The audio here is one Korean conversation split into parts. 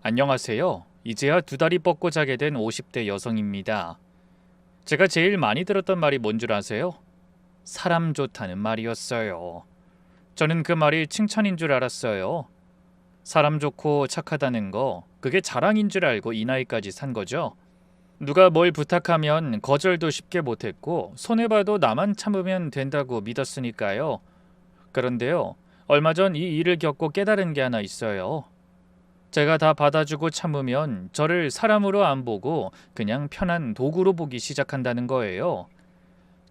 안녕하세요. 이제야 두 다리 뻗고 자게 된 50대 여성입니다. 제가 제일 많이 들었던 말이 뭔 줄 아세요? 사람 좋다는 말이었어요. 저는 그 말이 칭찬인 줄 알았어요. 사람 좋고 착하다는 거, 그게 자랑인 줄 알고 이 나이까지 산 거죠. 누가 뭘 부탁하면 거절도 쉽게 못했고, 손해봐도 나만 참으면 된다고 믿었으니까요. 그런데요, 얼마 전 이 일을 겪고 깨달은 게 하나 있어요. 제가 다 받아주고 참으면 저를 사람으로 안 보고 그냥 편한 도구로 보기 시작한다는 거예요.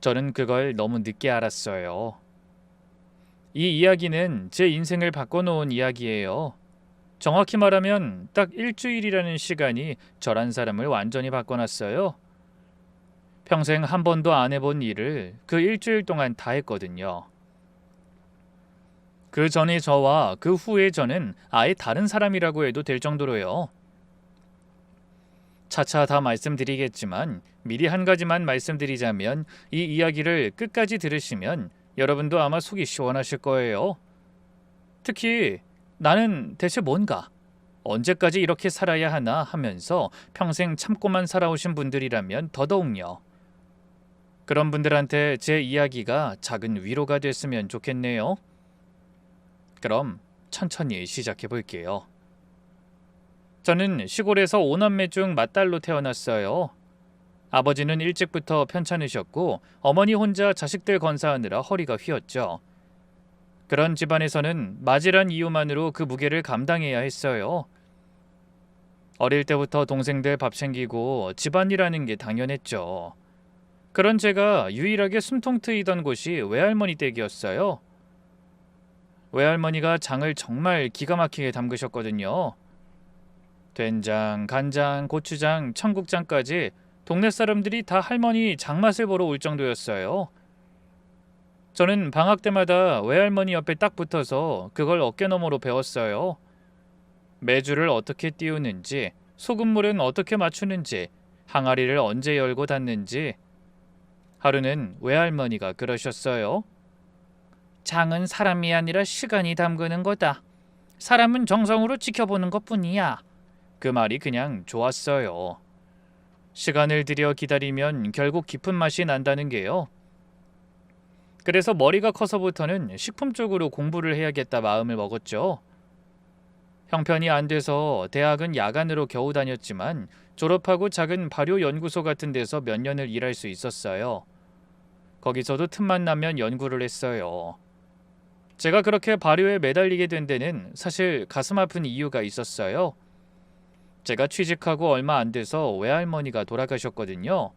저는 그걸 너무 늦게 알았어요. 이 이야기는 제 인생을 바꿔놓은 이야기예요. 정확히 말하면 딱 일주일이라는 시간이 저란 사람을 완전히 바꿔놨어요. 평생 한 번도 안 해본 일을 그 일주일 동안 다 했거든요. 그 전의 저와 그 후의 저는 아예 다른 사람이라고 해도 될 정도로요. 차차 다 말씀드리겠지만 미리 한 가지만 말씀드리자면 이 이야기를 끝까지 들으시면 여러분도 아마 속이 시원하실 거예요. 특히 나는 대체 뭔가? 언제까지 이렇게 살아야 하나 하면서 평생 참고만 살아오신 분들이라면 더더욱요. 그런 분들한테 제 이야기가 작은 위로가 됐으면 좋겠네요. 그럼 천천히 시작해 볼게요. 저는 시골에서 5남매 중 맏딸로 태어났어요. 아버지는 일찍부터 편찮으셨고 어머니 혼자 자식들 건사하느라 허리가 휘었죠. 그런 집안에서는 맞이란 이유만으로 그 무게를 감당해야 했어요. 어릴 때부터 동생들 밥 챙기고 집안이라는 게 당연했죠. 그런 제가 유일하게 숨통 트이던 곳이 외할머니 댁이었어요. 외할머니가 장을 정말 기가 막히게 담그셨거든요. 된장, 간장, 고추장, 청국장까지 동네 사람들이 다 할머니 장맛을 보러 올 정도였어요. 저는 방학 때마다 외할머니 옆에 딱 붙어서 그걸 어깨너머로 배웠어요. 메주를 어떻게 띄우는지, 소금물은 어떻게 맞추는지, 항아리를 언제 열고 닫는지. 하루는 외할머니가 그러셨어요. 장은 사람이 아니라 시간이 담그는 거다. 사람은 정성으로 지켜보는 것뿐이야. 그 말이 그냥 좋았어요. 시간을 들여 기다리면 결국 깊은 맛이 난다는 게요. 그래서 머리가 커서부터는 식품 쪽으로 공부를 해야겠다 마음을 먹었죠. 형편이 안 돼서 대학은 야간으로 겨우 다녔지만 졸업하고 작은 발효 연구소 같은 데서 몇 년을 일할 수 있었어요. 거기서도 틈만 나면 연구를 했어요. 제가 그렇게 발효에 매달리게 된 데는 사실 가슴 아픈 이유가 있었어요. 제가 취직하고 얼마 안 돼서 외할머니가 돌아가셨거든요.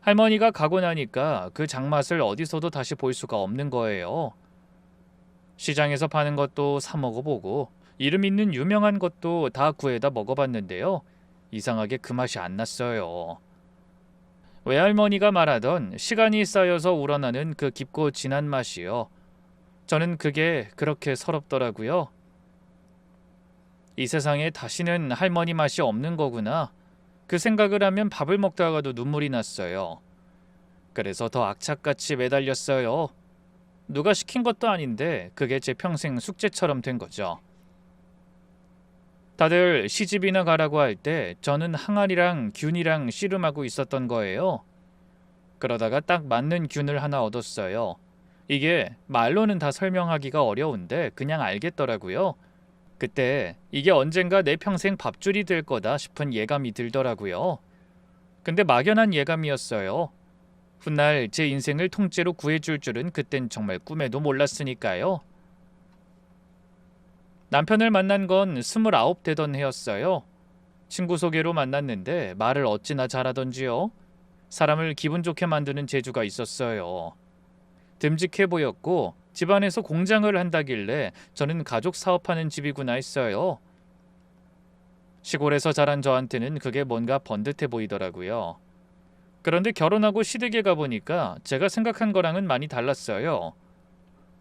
할머니가 가고 나니까 그 장맛을 어디서도 다시 볼 수가 없는 거예요. 시장에서 파는 것도 사 먹어보고 이름 있는 유명한 것도 다 구해다 먹어봤는데요. 이상하게 그 맛이 안 났어요. 외할머니가 말하던 시간이 쌓여서 우러나는 그 깊고 진한 맛이요. 저는 그게 그렇게 서럽더라고요. 이 세상에 다시는 할머니 맛이 없는 거구나. 그 생각을 하면 밥을 먹다가도 눈물이 났어요. 그래서 더 악착같이 매달렸어요. 누가 시킨 것도 아닌데 그게 제 평생 숙제처럼 된 거죠. 다들 시집이나 가라고 할 때 저는 항아리랑 균이랑 씨름하고 있었던 거예요. 그러다가 딱 맞는 균을 하나 얻었어요. 이게 말로는 다 설명하기가 어려운데 그냥 알겠더라고요. 그때 이게 언젠가 내 평생 밥줄이 될 거다 싶은 예감이 들더라고요. 근데 막연한 예감이었어요. 훗날 제 인생을 통째로 구해줄 줄은 그땐 정말 꿈에도 몰랐으니까요. 남편을 만난 건 29 되던 해였어요. 친구 소개로 만났는데 말을 어찌나 잘하던지요. 사람을 기분 좋게 만드는 재주가 있었어요. 듬직해 보였고 집안에서 공장을 한다길래 저는 가족 사업하는 집이구나 했어요. 시골에서 자란 저한테는 그게 뭔가 번듯해 보이더라고요. 그런데 결혼하고 시댁에 가보니까 제가 생각한 거랑은 많이 달랐어요.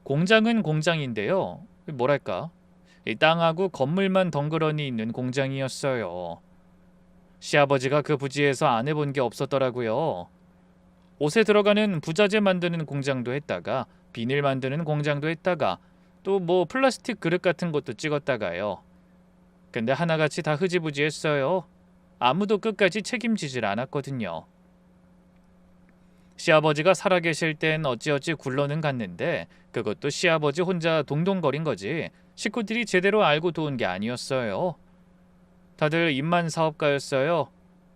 공장은 공장인데요. 뭐랄까, 이 땅하고 건물만 덩그러니 있는 공장이었어요. 시아버지가 그 부지에서 안 해본 게 없었더라고요. 옷에 들어가는 부자재 만드는 공장도 했다가 비닐 만드는 공장도 했다가 또 뭐 플라스틱 그릇 같은 것도 찍었다가요. 근데 하나같이 다 흐지부지했어요. 아무도 끝까지 책임지질 않았거든요. 시아버지가 살아계실 땐 어찌어찌 굴러는 갔는데 그것도 시아버지 혼자 동동거린 거지 식구들이 제대로 알고 도운 게 아니었어요. 다들 입만 사업가였어요.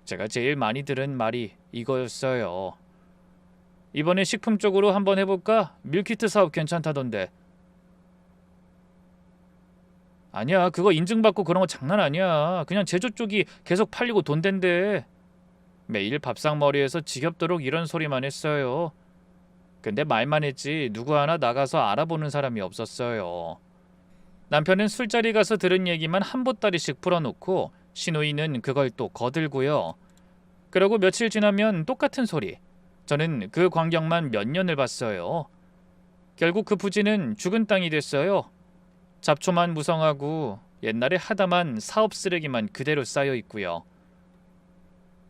제가 제일 많이 들은 말이 이거였어요. 이번에 식품 쪽으로 한번 해볼까? 밀키트 사업 괜찮다던데. 아니야, 그거 인증받고 그런 거 장난 아니야. 그냥 제조 쪽이 계속 팔리고 돈 된대. 매일 밥상머리에서 지겹도록 이런 소리만 했어요. 근데 말만 했지 누구 하나 나가서 알아보는 사람이 없었어요. 남편은 술자리 가서 들은 얘기만 한 보따리씩 풀어놓고 시누이는 그걸 또 거들고요. 그러고 며칠 지나면 똑같은 소리. 저는 그 광경만 몇 년을 봤어요. 결국 그 부지는 죽은 땅이 됐어요. 잡초만 무성하고 옛날에 하다만 사업 쓰레기만 그대로 쌓여 있고요.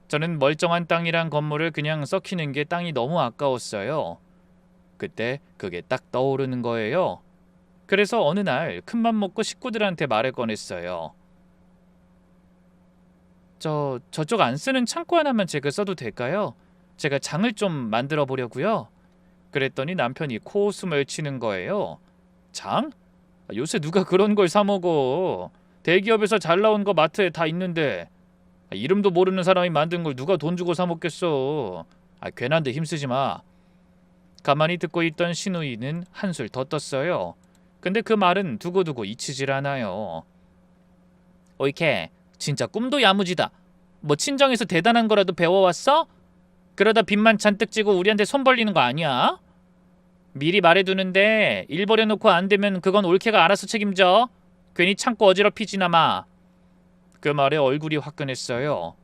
저는 멀쩡한 땅이란 건물을 그냥 썩히는 게 땅이 너무 아까웠어요. 그때 그게 딱 떠오르는 거예요. 그래서 어느 날 큰맘 먹고 식구들한테 말을 꺼냈어요. 저쪽 안 쓰는 창고 하나만 제가 써도 될까요? 제가 장을 좀 만들어 보려고요. 그랬더니 남편이 코웃음을 치는 거예요. 장? 요새 누가 그런 걸 사 먹어? 대기업에서 잘 나온 거 마트에 다 있는데 이름도 모르는 사람이 만든 걸 누가 돈 주고 사 먹겠어? 괜한데 힘쓰지 마. 가만히 듣고 있던 시누이는 한술 더 떴어요. 근데 그 말은 두고두고 잊히질 않아요. 어이케, 진짜 꿈도 야무지다. 뭐 친정에서 대단한 거라도 배워왔어? 그러다 빚만 잔뜩 지고 우리한테 손 벌리는 거 아니야? 미리 말해두는데 일 벌여놓고 안 되면 그건 올케가 알아서 책임져. 괜히 참고 어지럽히지나 마. 그 말에 얼굴이 화끈했어요.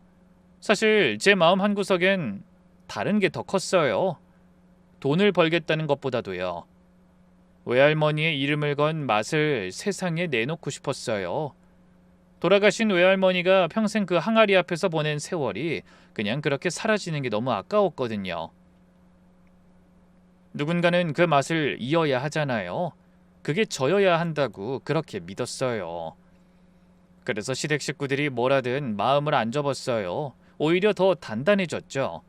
사실 제 마음 한구석엔 다른 게 더 컸어요. 돈을 벌겠다는 것보다도요. 외할머니의 이름을 건 맛을 세상에 내놓고 싶었어요. 돌아가신 외할머니가 평생 그 항아리 앞에서 보낸 세월이 그냥 그렇게 사라지는 게 너무 아까웠거든요. 누군가는 그 맛을 이어야 하잖아요. 그게 저여야 한다고 그렇게 믿었어요. 그래서 시댁 식구들이 뭐라든 마음을 안 접었어요. 오히려 더 단단해졌죠.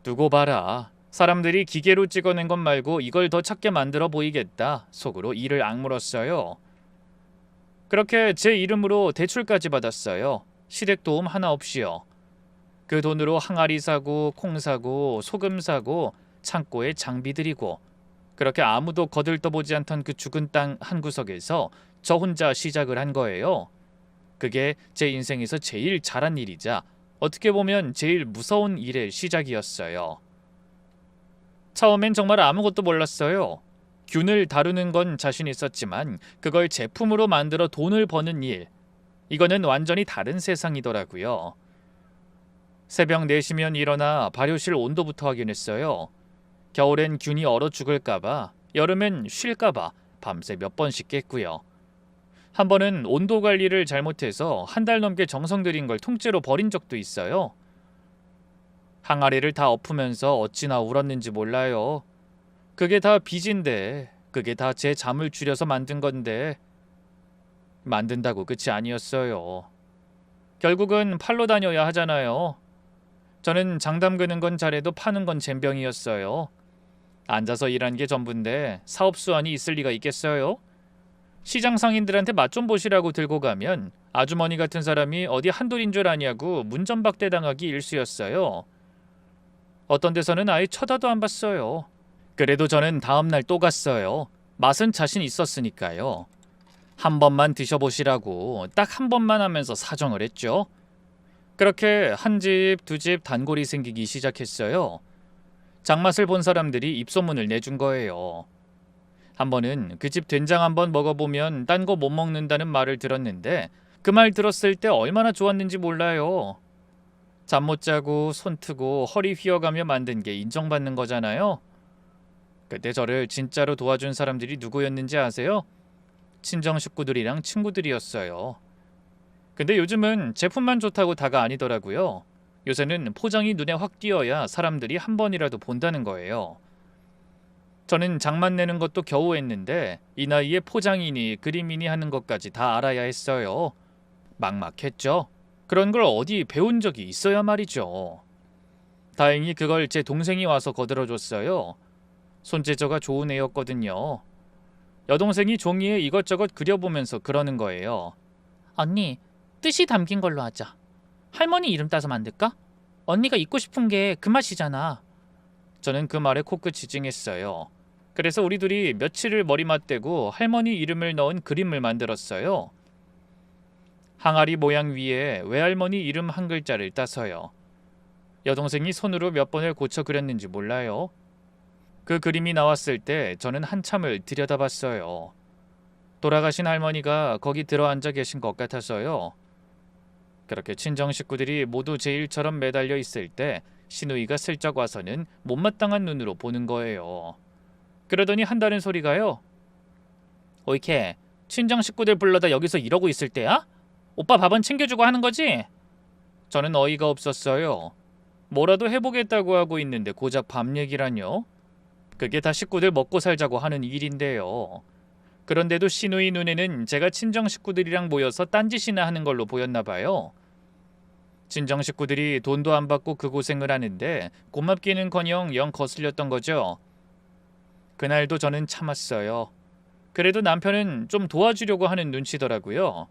두고 봐라. 사람들이 기계로 찍어낸 것 말고 이걸 더 찾게 만들어 보이겠다. 속으로 이를 악물었어요. 그렇게 제 이름으로 대출까지 받았어요. 시댁 도움 하나 없이요. 그 돈으로 항아리 사고 콩 사고 소금 사고 창고에 장비 들이고 그렇게 아무도 거들떠보지 않던 그 죽은 땅 한 구석에서 저 혼자 시작을 한 거예요. 그게 제 인생에서 제일 잘한 일이자 어떻게 보면 제일 무서운 일의 시작이었어요. 처음엔 정말 아무것도 몰랐어요. 균을 다루는 건 자신 있었지만 그걸 제품으로 만들어 돈을 버는 일, 이거는 완전히 다른 세상이더라고요. 새벽 4시면 일어나 발효실 온도부터 확인했어요. 겨울엔 균이 얼어 죽을까봐, 여름엔 쉴까봐 밤새 몇 번씩 깼고요. 한 번은 온도 관리를 잘못해서 한 달 넘게 정성 들인 걸 통째로 버린 적도 있어요. 항아리를 다 엎으면서 어찌나 울었는지 몰라요. 그게 다 빚인데, 그게 다 제 잠을 줄여서 만든 건데 만든다고 끝이 아니었어요. 결국은 팔로 다녀야 하잖아요. 저는 장 담그는 건 잘해도 파는 건 젬병이었어요. 앉아서 일한 게 전부인데 사업 수완이 있을 리가 있겠어요? 시장 상인들한테 맛 좀 보시라고 들고 가면 아주머니 같은 사람이 어디 한둘인 줄 아냐고 문전박대 당하기 일쑤였어요. 어떤 데서는 아예 쳐다도 안 봤어요. 그래도 저는 다음날 또 갔어요. 맛은 자신 있었으니까요. 한 번만 드셔보시라고 딱 한 번만 하면서 사정을 했죠. 그렇게 한 집, 두 집 단골이 생기기 시작했어요. 장맛을 본 사람들이 입소문을 내준 거예요. 한 번은 그 집 된장 한번 먹어보면 딴 거 못 먹는다는 말을 들었는데 그 말 들었을 때 얼마나 좋았는지 몰라요. 잠 못 자고 손 트고 허리 휘어가며 만든 게 인정받는 거잖아요. 그때 저를 진짜로 도와준 사람들이 누구였는지 아세요? 친정 식구들이랑 친구들이었어요. 근데 요즘은 제품만 좋다고 다가 아니더라고요. 요새는 포장이 눈에 확 띄어야 사람들이 한 번이라도 본다는 거예요. 저는 장만 내는 것도 겨우 했는데 이 나이에 포장이니 그림이니 하는 것까지 다 알아야 했어요. 막막했죠. 그런 걸 어디 배운 적이 있어야 말이죠. 다행히 그걸 제 동생이 와서 거들어줬어요. 손재주가 좋은 애였거든요. 여동생이 종이에 이것저것 그려보면서 그러는 거예요. 언니, 뜻이 담긴 걸로 하자. 할머니 이름 따서 만들까? 언니가 입고 싶은 게 그 맛이잖아. 저는 그 말에 코끝이 찡했어요. 그래서 우리 둘이 며칠을 머리 맞대고 할머니 이름을 넣은 그림을 만들었어요. 항아리 모양 위에 외할머니 이름 한 글자를 따서요. 여동생이 손으로 몇 번을 고쳐 그렸는지 몰라요. 그 그림이 나왔을 때 저는 한참을 들여다봤어요. 돌아가신 할머니가 거기 들어앉아 계신 것 같아서요. 그렇게 친정 식구들이 모두 제 일처럼 매달려 있을 때 시누이가 슬쩍 와서는 못마땅한 눈으로 보는 거예요. 그러더니 한다는 소리가요. 오이케, 친정 식구들 불러다 여기서 이러고 있을 때야? 오빠 밥은 챙겨주고 하는 거지? 저는 어이가 없었어요. 뭐라도 해보겠다고 하고 있는데 고작 밥 얘기라뇨? 그게 다 식구들 먹고 살자고 하는 일인데요. 그런데도 시누이 눈에는 제가 친정 식구들이랑 모여서 딴짓이나 하는 걸로 보였나 봐요. 친정 식구들이 돈도 안 받고 그 고생을 하는데 고맙기는커녕 영 거슬렸던 거죠. 그날도 저는 참았어요. 그래도 남편은 좀 도와주려고 하는 눈치더라고요.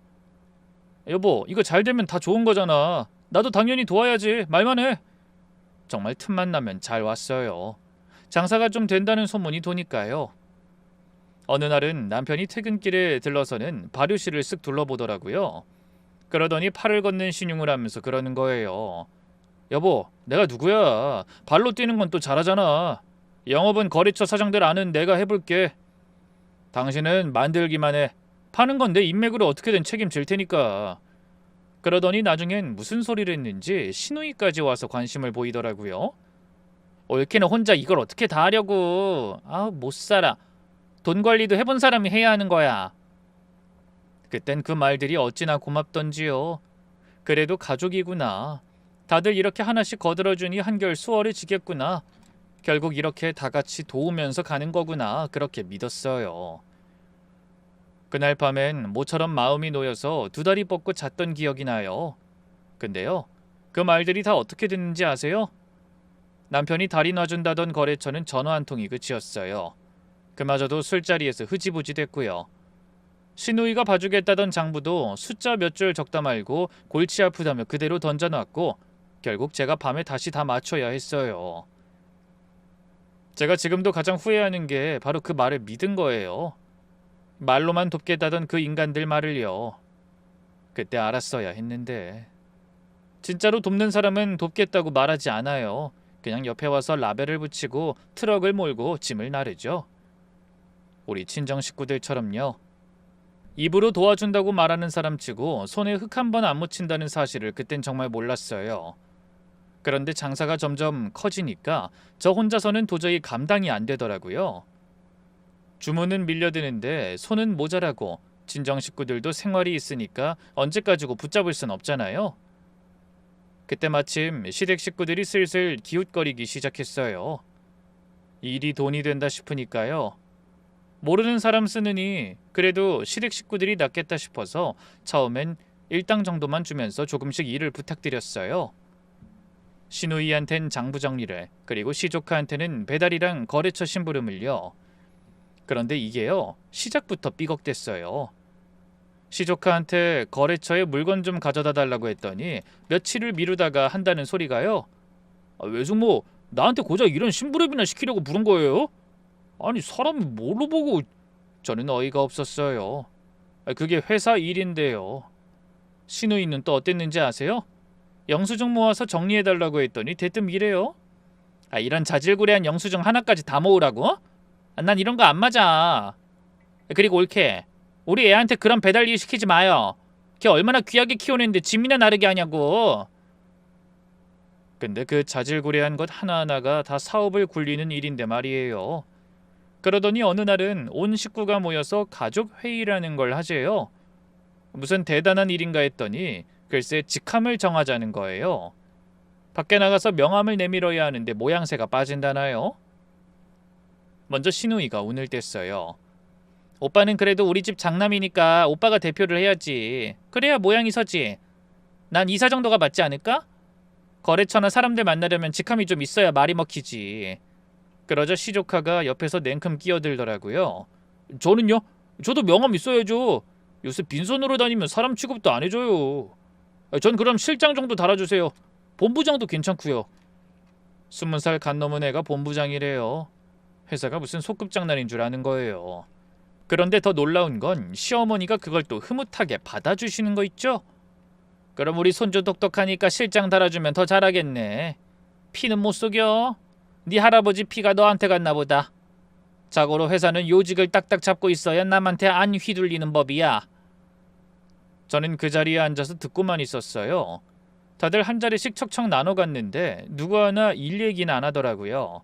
여보, 이거 잘 되면 다 좋은 거잖아. 나도 당연히 도와야지. 말만 해. 정말 틈만 나면 잘 왔어요. 장사가 좀 된다는 소문이 도니까요. 어느 날은 남편이 퇴근길에 들러서는 발효실을 쓱 둘러보더라고요. 그러더니 팔을 걷는 신용을 하면서 그러는 거예요. 여보, 내가 누구야? 발로 뛰는 건 또 잘하잖아. 영업은 거래처 사장들 아는 내가 해볼게. 당신은 만들기만 해. 파는 건 내 인맥으로 어떻게든 책임질 테니까. 그러더니 나중엔 무슨 소리를 했는지 시누이까지 와서 관심을 보이더라고요. 옳게는 혼자 이걸 어떻게 다 하려고. 못 살아. 돈 관리도 해본 사람이 해야 하는 거야. 그땐 그 말들이 어찌나 고맙던지요. 그래도 가족이구나. 다들 이렇게 하나씩 거들어주니 한결 수월해지겠구나. 결국 이렇게 다 같이 도우면서 가는 거구나. 그렇게 믿었어요. 그날 밤엔 모처럼 마음이 놓여서 두 다리 뻗고 잤던 기억이 나요. 근데요, 그 말들이 다 어떻게 됐는지 아세요? 남편이 다리 놔준다던 거래처는 전화 한 통이 끝이었어요. 그마저도 술자리에서 흐지부지 됐고요. 시누이가 봐주겠다던 장부도 숫자 몇 줄 적다 말고 골치 아프다며 그대로 던져놨고 결국 제가 밤에 다시 다 맞춰야 했어요. 제가 지금도 가장 후회하는 게 바로 그 말을 믿은 거예요. 말로만 돕겠다던 그 인간들 말을요. 그때 알았어야 했는데. 진짜로 돕는 사람은 돕겠다고 말하지 않아요. 그냥 옆에 와서 라벨을 붙이고 트럭을 몰고 짐을 나르죠. 우리 친정 식구들처럼요. 입으로 도와준다고 말하는 사람치고 손에 흙 한 번 안 묻힌다는 사실을 그땐 정말 몰랐어요. 그런데 장사가 점점 커지니까 저 혼자서는 도저히 감당이 안 되더라고요. 주문은 밀려드는데 손은 모자라고 친정 식구들도 생활이 있으니까 언제까지고 붙잡을 순 없잖아요. 그때 마침 시댁 식구들이 슬슬 기웃거리기 시작했어요. 일이 돈이 된다 싶으니까요. 모르는 사람 쓰느니 그래도 시댁 식구들이 낫겠다 싶어서 처음엔 일당 정도만 주면서 조금씩 일을 부탁드렸어요. 시누이한텐 장부 정리를, 그리고 시조카한테는 배달이랑 거래처 심부름을요. 그런데 이게요, 시작부터 삐걱댔어요. 시조카한테 거래처에 물건 좀 가져다 달라고 했더니 며칠을 미루다가 한다는 소리가요. 외숙모, 나한테 고작 이런 심부름이나 시키려고 부른 거예요? 아니, 사람이 뭘로 보고. 저는 어이가 없었어요. 그게 회사 일인데요. 시누이는 또 어땠는지 아세요? 영수증 모아서 정리해달라고 했더니 대뜸 이래요. 이런 자질구레한 영수증 하나까지 다 모으라고? 난 이런 거 안 맞아. 그리고 옳게, 우리 애한테 그런 배달 일 시키지 마요. 걔 얼마나 귀하게 키워냈는데 짐이나 나르게 하냐고. 근데 그 자질구레한 것 하나하나가 다 사업을 굴리는 일인데 말이에요. 그러더니 어느 날은 온 식구가 모여서 가족 회의라는 걸 하재요. 무슨 대단한 일인가 했더니 글쎄 직함을 정하자는 거예요. 밖에 나가서 명함을 내밀어야 하는데 모양새가 빠진다나요? 먼저 시누이가 운을 뗐어요. 오빠는 그래도 우리 집 장남이니까 오빠가 대표를 해야지. 그래야 모양이 서지. 난 이사 정도가 맞지 않을까? 거래처나 사람들 만나려면 직함이 좀 있어야 말이 먹히지. 그러자 시조카가 옆에서 냉큼 끼어들더라고요. 저는요? 저도 명함 있어야죠. 요새 빈손으로 다니면 사람 취급도 안 해줘요. 전 그럼 실장 정도 달아주세요. 본부장도 괜찮고요. 20살 간 넘은 애가 본부장이래요. 회사가 무슨 소꿉장난인 줄 아는 거예요. 그런데 더 놀라운 건 시어머니가 그걸 또 흐뭇하게 받아주시는 거 있죠? 그럼 우리 손주 똑똑하니까 실장 달아주면 더 잘하겠네. 피는 못 속여. 네 할아버지 피가 너한테 갔나 보다. 자고로 회사는 요직을 딱딱 잡고 있어야 남한테 안 휘둘리는 법이야. 저는 그 자리에 앉아서 듣고만 있었어요. 다들 한 자리씩 척척 나눠 갔는데 누구 하나 일 얘기는 안 하더라고요.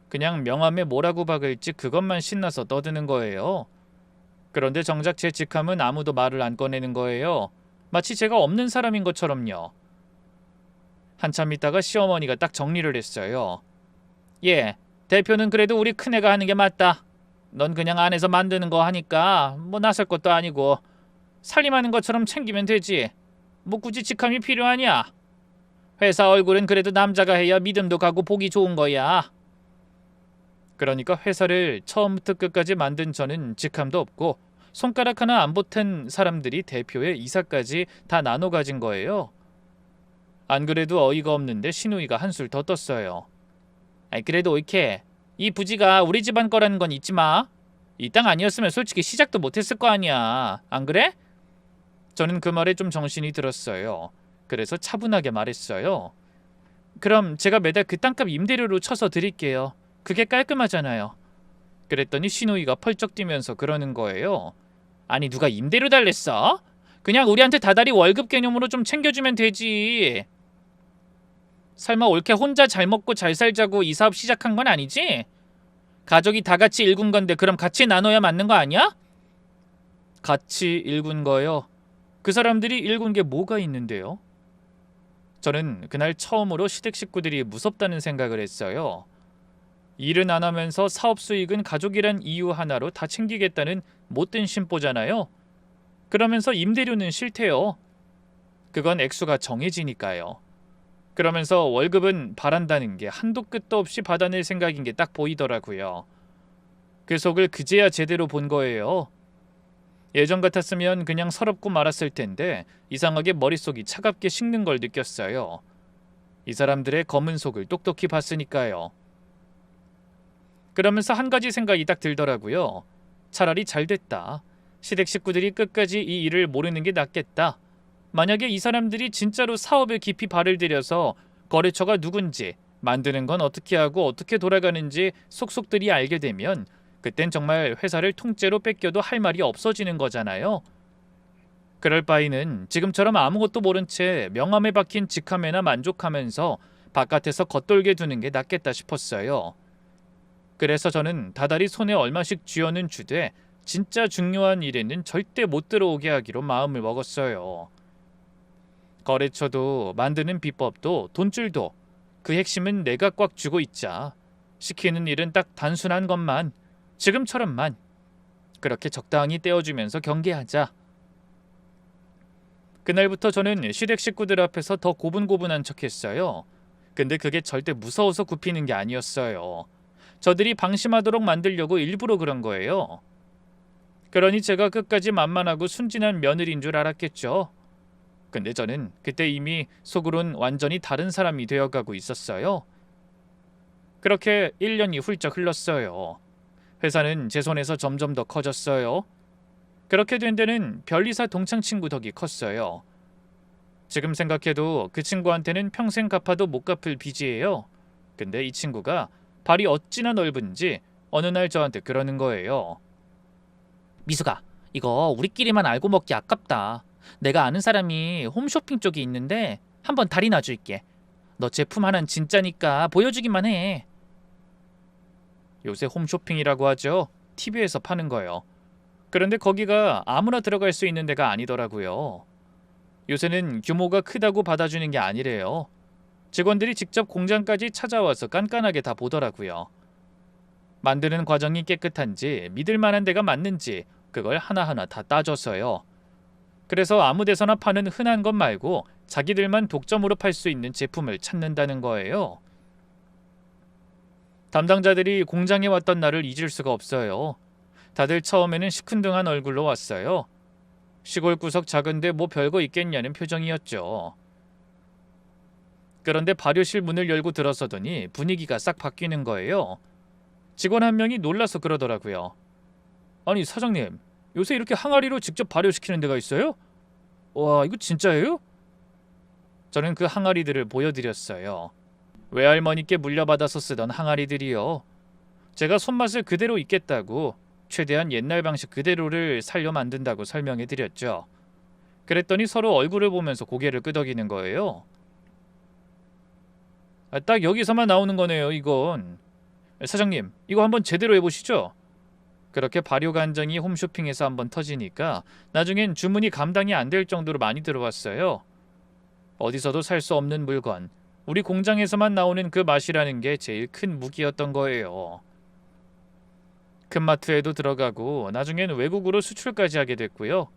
그냥 명함에 뭐라고 박을지 그것만 신나서 떠드는 거예요. 그런데 정작 제 직함은 아무도 말을 안 꺼내는 거예요. 마치 제가 없는 사람인 것처럼요. 한참 있다가 시어머니가 딱 정리를 했어요. 예, 대표는 그래도 우리 큰애가 하는 게 맞다. 넌 그냥 안에서 만드는 거 하니까 뭐 나설 것도 아니고 살림하는 것처럼 챙기면 되지. 뭐 굳이 직함이 필요하냐? 회사 얼굴은 그래도 남자가 해야 믿음도 가고 보기 좋은 거야. 그러니까 회사를 처음부터 끝까지 만든 저는 직함도 없고 손가락 하나 안 보탠 사람들이 대표의 이사까지 다 나눠 가진 거예요. 안 그래도 어이가 없는데 신우이가 한술 더 떴어요. 아이 그래도 이렇게 이 부지가 우리 집안 거라는 건 잊지 마. 이 땅 아니었으면 솔직히 시작도 못했을 거 아니야. 안 그래? 저는 그 말에 좀 정신이 들었어요. 그래서 차분하게 말했어요. 그럼 제가 매달 그 땅값 임대료로 쳐서 드릴게요. 그게 깔끔하잖아요. 그랬더니 신우이가 펄쩍 뛰면서 그러는 거예요. 아니 누가 임대료 달랬어? 그냥 우리한테 다달이 월급 개념으로 좀 챙겨주면 되지. 설마 옳게 혼자 잘 먹고 잘 살자고 이 사업 시작한 건 아니지? 가족이 다 같이 일군 건데 그럼 같이 나눠야 맞는 거 아니야? 같이 일군 거요? 그 사람들이 일군 게 뭐가 있는데요? 저는 그날 처음으로 시댁 식구들이 무섭다는 생각을 했어요. 일은 안 하면서 사업 수익은 가족이란 이유 하나로 다 챙기겠다는 못된 심보잖아요. 그러면서 임대료는 싫대요. 그건 액수가 정해지니까요. 그러면서 월급은 바란다는 게 한도 끝도 없이 받아낼 생각인 게 딱 보이더라고요. 그 속을 그제야 제대로 본 거예요. 예전 같았으면 그냥 서럽고 말았을 텐데 이상하게 머릿속이 차갑게 식는 걸 느꼈어요. 이 사람들의 검은 속을 똑똑히 봤으니까요. 그러면서 한 가지 생각이 딱 들더라고요. 차라리 잘 됐다. 시댁 식구들이 끝까지 이 일을 모르는 게 낫겠다. 만약에 이 사람들이 진짜로 사업에 깊이 발을 들여서 거래처가 누군지, 만드는 건 어떻게 하고 어떻게 돌아가는지 속속들이 알게 되면 그땐 정말 회사를 통째로 뺏겨도 할 말이 없어지는 거잖아요. 그럴 바에는 지금처럼 아무것도 모른 채 명함에 박힌 직함에나 만족하면서 바깥에서 겉돌게 두는 게 낫겠다 싶었어요. 그래서 저는 다달이 손에 얼마씩 쥐어는 주되 진짜 중요한 일에는 절대 못 들어오게 하기로 마음을 먹었어요. 거래처도 만드는 비법도 돈줄도 그 핵심은 내가 꽉 쥐고 있자. 시키는 일은 딱 단순한 것만, 지금처럼만 그렇게 적당히 떼어주면서 경계하자. 그날부터 저는 시댁 식구들 앞에서 더 고분고분한 척했어요. 근데 그게 절대 무서워서 굽히는 게 아니었어요. 저들이 방심하도록 만들려고 일부러 그런 거예요. 그러니 제가 끝까지 만만하고 순진한 며느리인 줄 알았겠죠. 근데 저는 그때 이미 속으론 완전히 다른 사람이 되어가고 있었어요. 그렇게 1년이 훌쩍 흘렀어요. 회사는 제 손에서 점점 더 커졌어요. 그렇게 된 데는 변리사 동창 친구 덕이 컸어요. 지금 생각해도 그 친구한테는 평생 갚아도 못 갚을 빚이에요. 근데 이 친구가 발이 어찌나 넓은지 어느 날 저한테 그러는 거예요. 미숙아, 이거 우리끼리만 알고 먹기 아깝다. 내가 아는 사람이 홈쇼핑 쪽에 있는데 한번 다리 놔줄게. 너 제품 하나는 진짜니까 보여주기만 해. 요새 홈쇼핑이라고 하죠. TV에서 파는 거요. 그런데 거기가 아무나 들어갈 수 있는 데가 아니더라고요. 요새는 규모가 크다고 받아주는 게 아니래요. 직원들이 직접 공장까지 찾아와서 깐깐하게 다 보더라고요. 만드는 과정이 깨끗한지 믿을 만한 데가 맞는지 그걸 하나하나 다 따져서요. 그래서 아무 데서나 파는 흔한 것 말고 자기들만 독점으로 팔 수 있는 제품을 찾는다는 거예요. 담당자들이 공장에 왔던 날을 잊을 수가 없어요. 다들 처음에는 시큰둥한 얼굴로 왔어요. 시골 구석 작은데 뭐 별거 있겠냐는 표정이었죠. 그런데 발효실 문을 열고 들어서더니 분위기가 싹 바뀌는 거예요. 직원 한 명이 놀라서 그러더라고요. 아니 사장님, 요새 이렇게 항아리로 직접 발효시키는 데가 있어요? 와, 이거 진짜예요? 저는 그 항아리들을 보여드렸어요. 외할머니께 물려받아서 쓰던 항아리들이요. 제가 손맛을 그대로 잇겠다고 최대한 옛날 방식 그대로를 살려 만든다고 설명해드렸죠. 그랬더니 서로 얼굴을 보면서 고개를 끄덕이는 거예요. 딱 여기서만 나오는 거네요, 이건. 사장님, 이거 한번 제대로 해보시죠. 그렇게 발효 간장이 홈쇼핑에서 한번 터지니까 나중엔 주문이 감당이 안 될 정도로 많이 들어왔어요. 어디서도 살 수 없는 물건, 우리 공장에서만 나오는 그 맛이라는 게 제일 큰 무기였던 거예요. 큰 마트에도 들어가고 나중엔 외국으로 수출까지 하게 됐고요.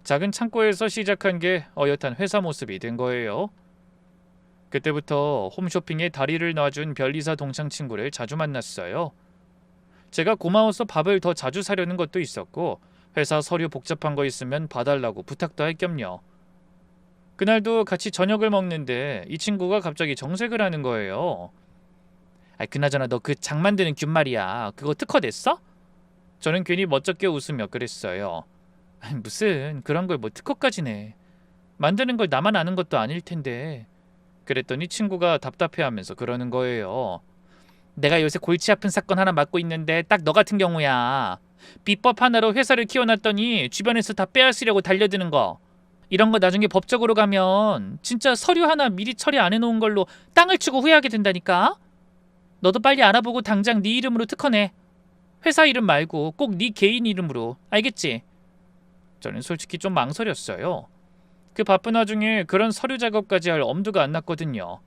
작은 창고에서 시작한 게 어엿한 회사 모습이 된 거예요. 그때부터 홈쇼핑에 다리를 놔준 변리사 동창 친구를 자주 만났어요. 제가 고마워서 밥을 더 자주 사려는 것도 있었고 회사 서류 복잡한 거 있으면 봐달라고 부탁도 할 겸요. 그날도 같이 저녁을 먹는데 이 친구가 갑자기 정색을 하는 거예요. 그나저나 너 그 장 만드는 균 말이야. 그거 특허냈어? 저는 괜히 멋쩍게 웃으며 그랬어요. 무슨 그런 걸 뭐 특허까지 내. 만드는 걸 나만 아는 것도 아닐 텐데. 그랬더니 친구가 답답해하면서 그러는 거예요. 내가 요새 골치 아픈 사건 하나 맡고 있는데 딱 너 같은 경우야. 비법 하나로 회사를 키워놨더니 주변에서 다 빼앗으려고 달려드는 거. 이런 거 나중에 법적으로 가면 진짜 서류 하나 미리 처리 안 해놓은 걸로 땅을 치고 후회하게 된다니까. 너도 빨리 알아보고 당장 네 이름으로 특허내. 회사 이름 말고 꼭 네 개인 이름으로. 알겠지? 저는 솔직히 좀 망설였어요. 그 바쁜 와중에 그런 서류 작업까지 할 엄두가 안 났거든요.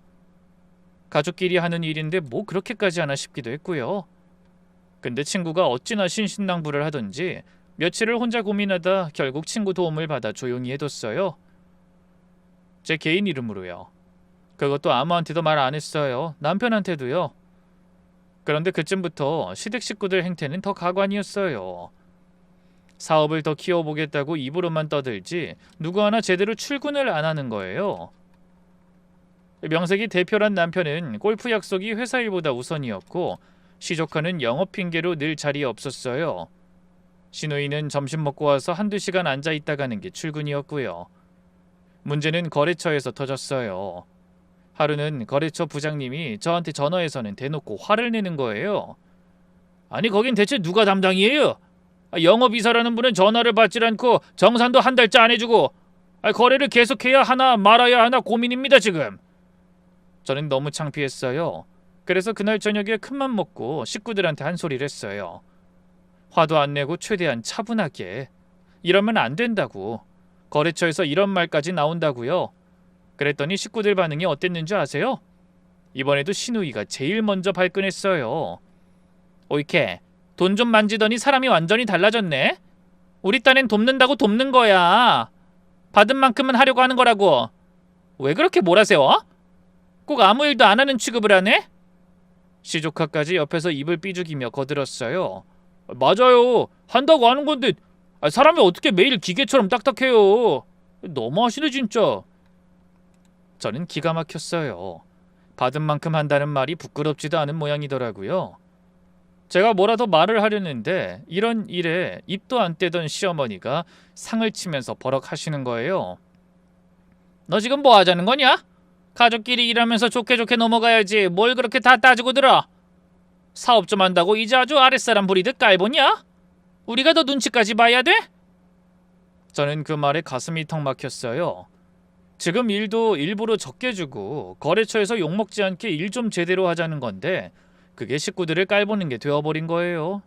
가족끼리 하는 일인데 뭐 그렇게까지 하나 싶기도 했고요. 근데 친구가 어찌나 신신당부를 하던지 며칠을 혼자 고민하다 결국 친구 도움을 받아 조용히 해뒀어요. 제 개인 이름으로요. 그것도 아무한테도 말 안 했어요. 남편한테도요. 그런데 그쯤부터 시댁 식구들 행태는 더 가관이었어요. 사업을 더 키워보겠다고 입으로만 떠들지 누구 하나 제대로 출근을 안 하는 거예요. 명색이 대표란 남편은 골프 약속이 회사 일보다 우선이었고 시조카는 영업 핑계로 늘 자리에 없었어요. 시누이는 점심 먹고 와서 한두 시간 앉아있다 가는 게 출근이었고요. 문제는 거래처에서 터졌어요. 하루는 거래처 부장님이 저한테 전화해서는 대놓고 화를 내는 거예요. 아니 거긴 대체 누가 담당이에요? 영업이사라는 분은 전화를 받질 않고 정산도 한 달째 안 해주고 거래를 계속해야 하나 말아야 하나 고민입니다 지금. 저는 너무 창피했어요. 그래서 그날 저녁에 큰맘 먹고 식구들한테 한 소리를 했어요. 화도 안 내고 최대한 차분하게. 이러면 안 된다고. 거래처에서 이런 말까지 나온다고요. 그랬더니 식구들 반응이 어땠는지 아세요? 이번에도 시누이가 제일 먼저 발끈했어요. 오이케, 돈 좀 만지더니 사람이 완전히 달라졌네. 우리 딴엔 돕는다고 돕는 거야. 받은 만큼은 하려고 하는 거라고. 왜 그렇게 몰아세워? 꼭 아무 일도 안 하는 취급을 하네? 시조카까지 옆에서 입을 삐죽이며 거들었어요. 맞아요. 한다고 하는 건데 사람이 어떻게 매일 기계처럼 딱딱해요. 너무하시네 진짜. 저는 기가 막혔어요. 받은 만큼 한다는 말이 부끄럽지도 않은 모양이더라고요. 제가 뭐라도 말을 하려는데 이런 일에 입도 안 떼던 시어머니가 상을 치면서 버럭 하시는 거예요. 너 지금 뭐 하자는 거냐? 가족끼리 일하면서 좋게 좋게 넘어가야지 뭘 그렇게 다 따지고 들어. 사업 좀 한다고 이제 아주 아랫사람 부리듯 깔보냐? 우리가 더 눈치까지 봐야 돼? 저는 그 말에 가슴이 턱 막혔어요. 지금 일도 일부러 적게 주고 거래처에서 욕먹지 않게 일 좀 제대로 하자는 건데 그게 식구들을 깔보는 게 되어버린 거예요.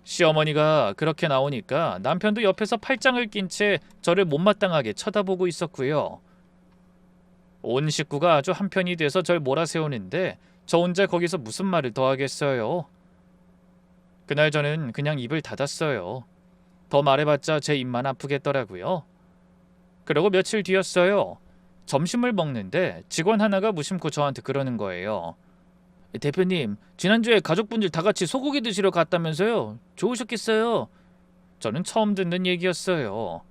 시어머니가 그렇게 나오니까 남편도 옆에서 팔짱을 낀 채 저를 못마땅하게 쳐다보고 있었고요. 온 식구가 아주 한편이 돼서 절 몰아세우는데 저 혼자 거기서 무슨 말을 더 하겠어요. 그날 저는 그냥 입을 닫았어요. 더 말해봤자 제 입만 아프겠더라고요. 그리고 며칠 뒤였어요. 점심을 먹는데 직원 하나가 무심코 저한테 그러는 거예요. 대표님, 지난주에 가족분들 다 같이 소고기 드시러 갔다면서요? 좋으셨겠어요? 저는 처음 듣는 얘기였어요.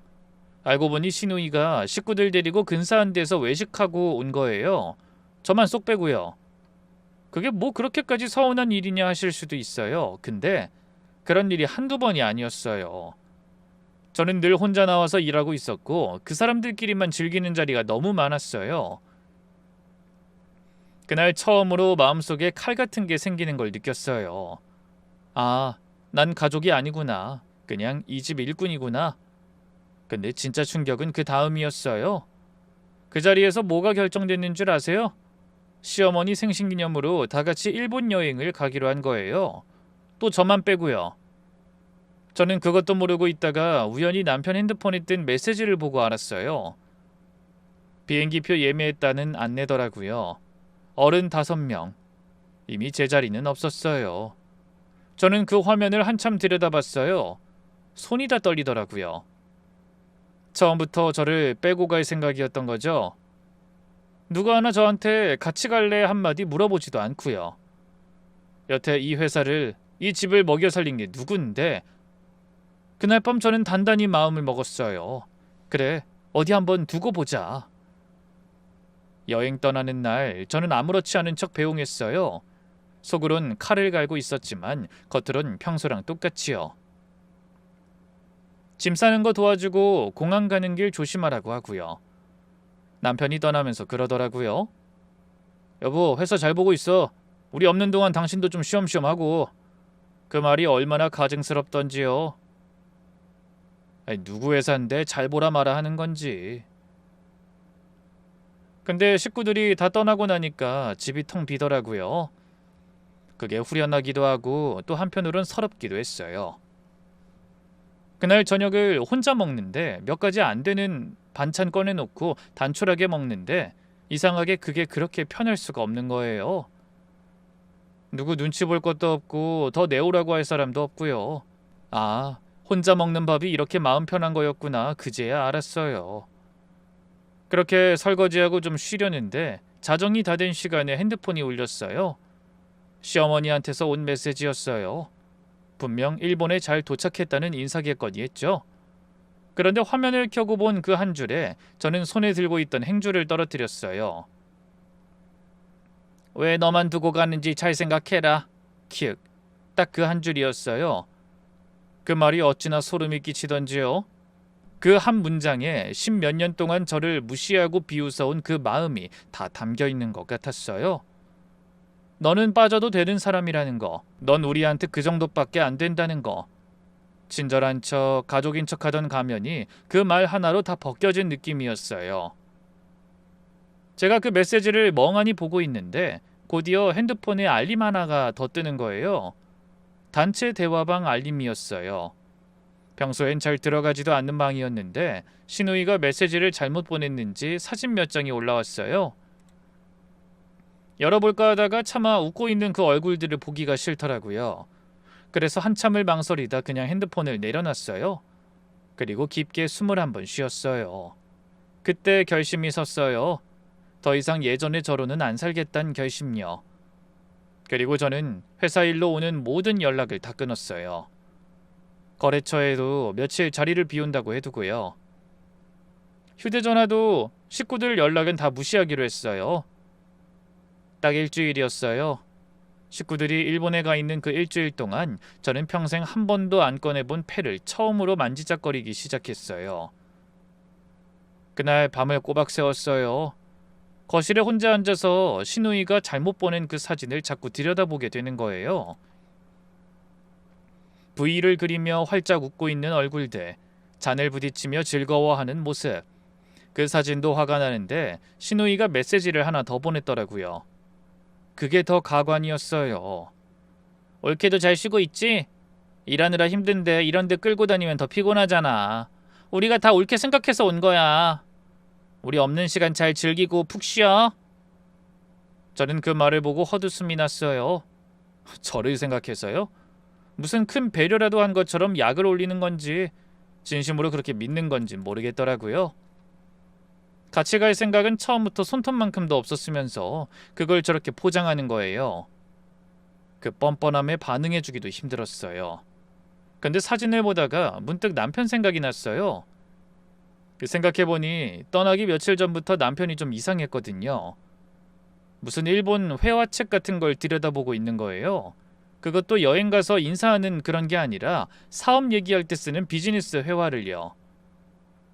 알고 보니 시누이가 식구들 데리고 근사한 데서 외식하고 온 거예요. 저만 쏙 빼고요. 그게 뭐 그렇게까지 서운한 일이냐 하실 수도 있어요. 근데 그런 일이 한두 번이 아니었어요. 저는 늘 혼자 나와서 일하고 있었고 그 사람들끼리만 즐기는 자리가 너무 많았어요. 그날 처음으로 마음속에 칼 같은 게 생기는 걸 느꼈어요. 아, 난 가족이 아니구나. 그냥 이 집 일꾼이구나. 근데 진짜 충격은 그 다음이었어요. 그 자리에서 뭐가 결정됐는 줄 아세요? 시어머니 생신기념으로 다 같이 일본 여행을 가기로 한 거예요. 또 저만 빼고요. 저는 그것도 모르고 있다가 우연히 남편 핸드폰에 뜬 메시지를 보고 알았어요. 비행기표 예매했다는 안내더라고요. 어른 5명. 이미 제 자리는 없었어요. 저는 그 화면을 한참 들여다봤어요. 손이 다 떨리더라고요. 처음부터 저를 빼고 갈 생각이었던 거죠. 누가 하나 저한테 같이 갈래 한마디 물어보지도 않고요. 여태 이 회사를, 이 집을 먹여 살린 게 누군데 그날 밤 저는 단단히 마음을 먹었어요. 그래, 어디 한번 두고 보자. 여행 떠나는 날 저는 아무렇지 않은 척 배웅했어요. 속으론 칼을 갈고 있었지만 겉으론 평소랑 똑같이요. 짐 싸는 거 도와주고 공항 가는 길 조심하라고 하고요. 남편이 떠나면서 그러더라고요. 여보, 회사 잘 보고 있어. 우리 없는 동안 당신도 좀 쉬엄쉬엄 하고. 그 말이 얼마나 가증스럽던지요. 아니, 누구 회사인데 잘 보라 마라 하는 건지. 근데 식구들이 다 떠나고 나니까 집이 텅 비더라고요. 그게 후련하기도 하고 또 한편으론 서럽기도 했어요. 그날 저녁을 혼자 먹는데 몇 가지 안 되는 반찬 꺼내놓고 단촐하게 먹는데 이상하게 그게 그렇게 편할 수가 없는 거예요. 누구 눈치 볼 것도 없고 더 내오라고 할 사람도 없고요. 아, 혼자 먹는 밥이 이렇게 마음 편한 거였구나 그제야 알았어요. 그렇게 설거지하고 좀 쉬려는데 자정이 다 된 시간에 핸드폰이 울렸어요. 시어머니한테서 온 메시지였어요. 분명 일본에 잘 도착했다는 인사겠거니했죠. 그런데 화면을 켜고 본 그 한 줄에 저는 손에 들고 있던 행주를 떨어뜨렸어요. 왜 너만 두고 가는지 잘 생각해라. 키읔. 딱 그 한 줄이었어요. 그 말이 어찌나 소름이 끼치던지요. 그 한 문장에 10몇 년 동안 저를 무시하고 비웃어온 그 마음이 다 담겨 있는 것 같았어요. 너는 빠져도 되는 사람이라는 거. 넌 우리한테 그 정도밖에 안 된다는 거. 친절한 척, 가족인 척하던 가면이 그 말 하나로 다 벗겨진 느낌이었어요. 제가 그 메시지를 멍하니 보고 있는데 곧이어 핸드폰에 알림 하나가 더 뜨는 거예요. 단체 대화방 알림이었어요. 평소엔 잘 들어가지도 않는 방이었는데 시누이가 메시지를 잘못 보냈는지 사진 몇 장이 올라왔어요. 열어볼까 하다가 차마 웃고 있는 그 얼굴들을 보기가 싫더라고요. 그래서 한참을 망설이다 그냥 핸드폰을 내려놨어요. 그리고 깊게 숨을 한번 쉬었어요. 그때 결심이 섰어요. 더 이상 예전의 저로는 안 살겠다는 결심요. 그리고 저는 회사 일로 오는 모든 연락을 다 끊었어요. 거래처에도 며칠 자리를 비운다고 해두고요. 휴대전화도 식구들 연락은 다 무시하기로 했어요. 딱 일주일이었어요. 식구들이 일본에 가 있는 그 일주일 동안 저는 평생 한 번도 안 꺼내본 패를 처음으로 만지작거리기 시작했어요. 그날 밤을 꼬박 새웠어요. 거실에 혼자 앉아서 시누이가 잘못 보낸 그 사진을 자꾸 들여다보게 되는 거예요. V를 그리며 활짝 웃고 있는 얼굴들, 잔을 부딪히며 즐거워하는 모습. 그 사진도 화가 나는데 시누이가 메시지를 하나 더 보냈더라고요. 그게 더 가관이었어요. 올케도 잘 쉬고 있지? 일하느라 힘든데 이런 데 끌고 다니면 더 피곤하잖아. 우리가 다 옳게 생각해서 온 거야. 우리 없는 시간 잘 즐기고 푹 쉬어. 저는 그 말을 보고 헛웃음이 났어요. 저를 생각해서요? 무슨 큰 배려라도 한 것처럼 약을 올리는 건지 진심으로 그렇게 믿는 건지 모르겠더라고요. 같이 갈 생각은 처음부터 손톱만큼도 없었으면서 그걸 저렇게 포장하는 거예요. 그 뻔뻔함에 반응해주기도 힘들었어요. 근데 사진을 보다가 문득 남편 생각이 났어요. 생각해보니 떠나기 며칠 전부터 남편이 좀 이상했거든요. 무슨 일본 회화책 같은 걸 들여다보고 있는 거예요. 그것도 여행 가서 인사하는 그런 게 아니라 사업 얘기할 때 쓰는 비즈니스 회화를요.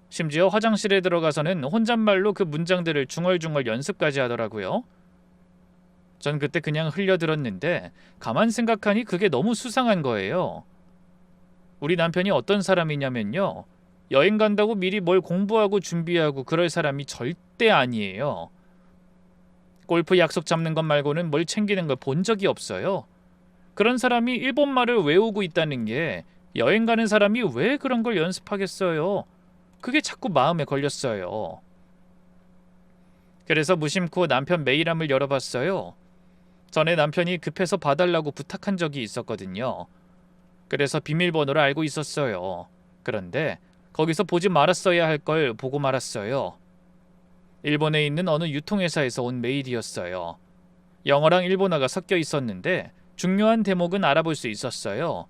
심지어 화장실에 들어가서는 혼잣말로 그 문장들을 중얼중얼 연습까지 하더라고요. 전 그때 그냥 흘려들었는데 가만 생각하니 그게 너무 수상한 거예요. 우리 남편이 어떤 사람이냐면요. 여행 간다고 미리 뭘 공부하고 준비하고 그럴 사람이 절대 아니에요. 골프 약속 잡는 것 말고는 뭘 챙기는 걸 본 적이 없어요. 그런 사람이 일본말을 외우고 있다는 게 여행 가는 사람이 왜 그런 걸 연습하겠어요? 그게 자꾸 마음에 걸렸어요. 그래서 무심코 남편 메일함을 열어봤어요. 전에 남편이 급해서 봐달라고 부탁한 적이 있었거든요. 그래서 비밀번호를 알고 있었어요. 그런데 거기서 보지 말았어야 할 걸 보고 말았어요. 일본에 있는 어느 유통회사에서 온 메일이었어요. 영어랑 일본어가 섞여 있었는데 중요한 대목은 알아볼 수 있었어요.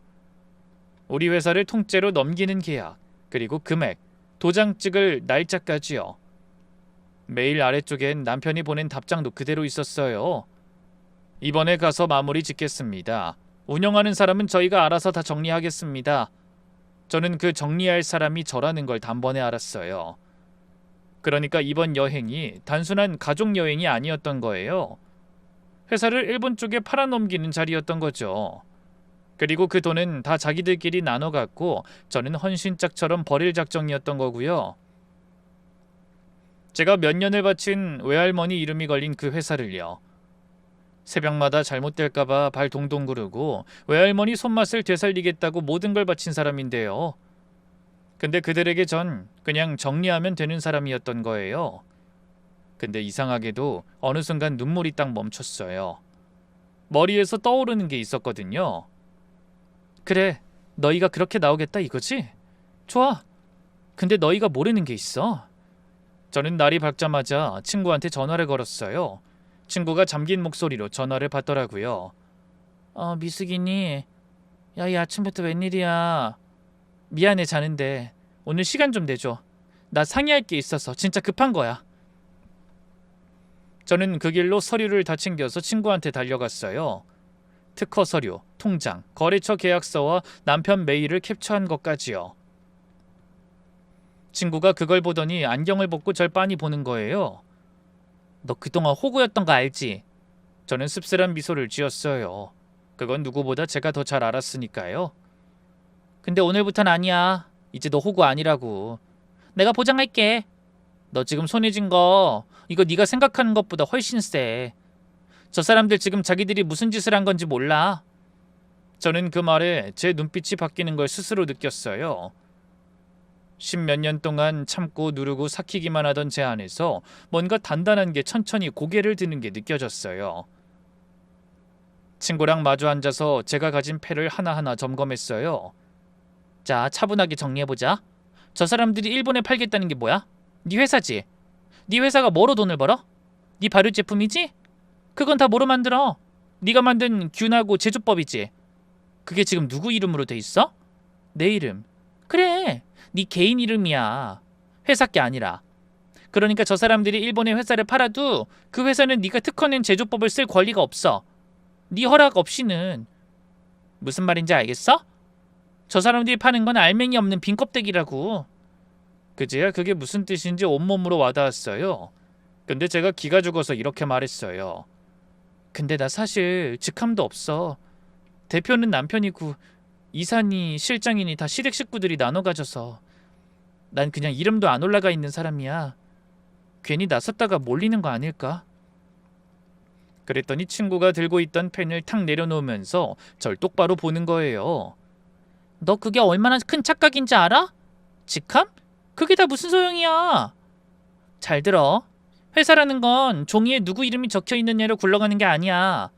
우리 회사를 통째로 넘기는 계약, 그리고 금액, 도장 찍을 날짜까지요. 메일 아래쪽엔 남편이 보낸 답장도 그대로 있었어요. 이번에 가서 마무리 짓겠습니다. 운영하는 사람은 저희가 알아서 다 정리하겠습니다. 저는 그 정리할 사람이 저라는 걸 단번에 알았어요. 그러니까 이번 여행이 단순한 가족 여행이 아니었던 거예요. 회사를 일본 쪽에 팔아넘기는 자리였던 거죠. 그리고 그 돈은 다 자기들끼리 나눠 갖고 저는 헌신짝처럼 버릴 작정이었던 거고요. 제가 몇 년을 바친 외할머니 이름이 걸린 그 회사를요. 새벽마다 잘못될까봐 발 동동 구르고 외할머니 손맛을 되살리겠다고 모든 걸 바친 사람인데요. 근데 그들에게 전 그냥 정리하면 되는 사람이었던 거예요. 근데 이상하게도 어느 순간 눈물이 딱 멈췄어요. 머리에서 떠오르는 게 있었거든요. 그래, 너희가 그렇게 나오겠다 이거지? 좋아. 근데 너희가 모르는 게 있어. 저는 날이 밝자마자 친구한테 전화를 걸었어요. 친구가 잠긴 목소리로 전화를 받더라고요. 미숙이니? 야, 이 아침부터 웬일이야? 미안해 자는데 오늘 시간 좀 내줘. 나 상의할 게 있어서 진짜 급한 거야. 저는 그 길로 서류를 다 챙겨서 친구한테 달려갔어요. 특허 서류, 통장, 거래처 계약서와 남편 메일을 캡처한 것까지요. 친구가 그걸 보더니 안경을 벗고 절 빤히 보는 거예요. 너 그동안 호구였던 거 알지? 저는 씁쓸한 미소를 지었어요. 그건 누구보다 제가 더 잘 알았으니까요. 근데 오늘부턴 아니야. 이제 너 호구 아니라고. 내가 보장할게. 너 지금 손에 쥔 거 이거 네가 생각하는 것보다 훨씬 세. 저 사람들 지금 자기들이 무슨 짓을 한 건지 몰라. 저는 그 말에 제 눈빛이 바뀌는 걸 스스로 느꼈어요. 10몇 년 동안 참고 누르고 삭히기만 하던 제 안에서 뭔가 단단한 게 천천히 고개를 드는 게 느껴졌어요. 친구랑 마주 앉아서 제가 가진 패를 하나하나 점검했어요. 자, 차분하게 정리해보자. 저 사람들이 일본에 팔겠다는 게 뭐야? 네 회사지? 네 회사가 뭐로 돈을 벌어? 네 발효 제품이지? 그건 다 뭐로 만들어? 네가 만든 균하고 제조법이지? 그게 지금 누구 이름으로 돼 있어? 내 이름. 그래, 네 개인 이름이야. 회사 게 아니라. 그러니까 저 사람들이 일본에 회사를 팔아도 그 회사는 네가 특허낸 제조법을 쓸 권리가 없어. 네 허락 없이는. 무슨 말인지 알겠어? 저 사람들이 파는 건 알맹이 없는 빈 껍데기라고. 그제야 그게 무슨 뜻인지 온몸으로 와닿았어요. 근데 제가 기가 죽어서 이렇게 말했어요. 근데 나 사실 직함도 없어. 대표는 남편이고 이사니 실장이니 다 시댁 식구들이 나눠 가져서 난 그냥 이름도 안 올라가 있는 사람이야. 괜히 나섰다가 몰리는 거 아닐까? 그랬더니 친구가 들고 있던 펜을 탁 내려놓으면서 절 똑바로 보는 거예요. 너 그게 얼마나 큰 착각인지 알아? 직함? 그게 다 무슨 소용이야? 잘 들어. 회사라는 건 종이에 누구 이름이 적혀 있느냐로 굴러가는 게 아니야.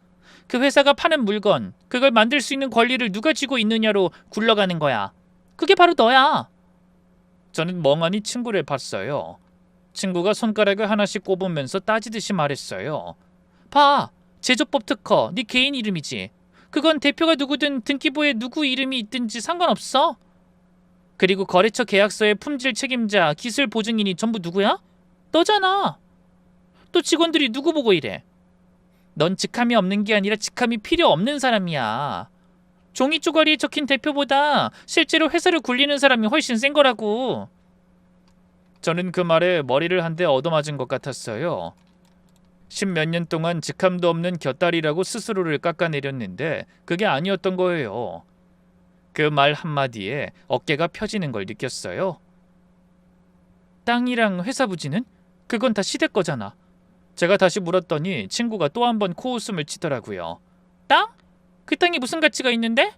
그 회사가 파는 물건, 그걸 만들 수 있는 권리를 누가 쥐고 있느냐로 굴러가는 거야. 그게 바로 너야. 저는 멍하니 친구를 봤어요. 친구가 손가락을 하나씩 꼽으면서 따지듯이 말했어요. 봐, 제조법 특허, 네 개인 이름이지. 그건 대표가 누구든 등기부에 누구 이름이 있든지 상관없어. 그리고 거래처 계약서의 품질 책임자, 기술 보증인이 전부 누구야? 너잖아. 또 직원들이 누구 보고 일해? 넌 직함이 없는 게 아니라 직함이 필요 없는 사람이야. 종이 쪼가리에 적힌 대표보다 실제로 회사를 굴리는 사람이 훨씬 센 거라고. 저는 그 말에 머리를 한 대 얻어맞은 것 같았어요. 10몇 년 동안 직함도 없는 곁다리라고 스스로를 깎아내렸는데 그게 아니었던 거예요. 그 말 한마디에 어깨가 펴지는 걸 느꼈어요. 땅이랑 회사 부지는? 그건 다 시댁 거잖아. 제가 다시 물었더니 친구가 또 한 번 코웃음을 치더라고요. 땅? 그 땅이 무슨 가치가 있는데?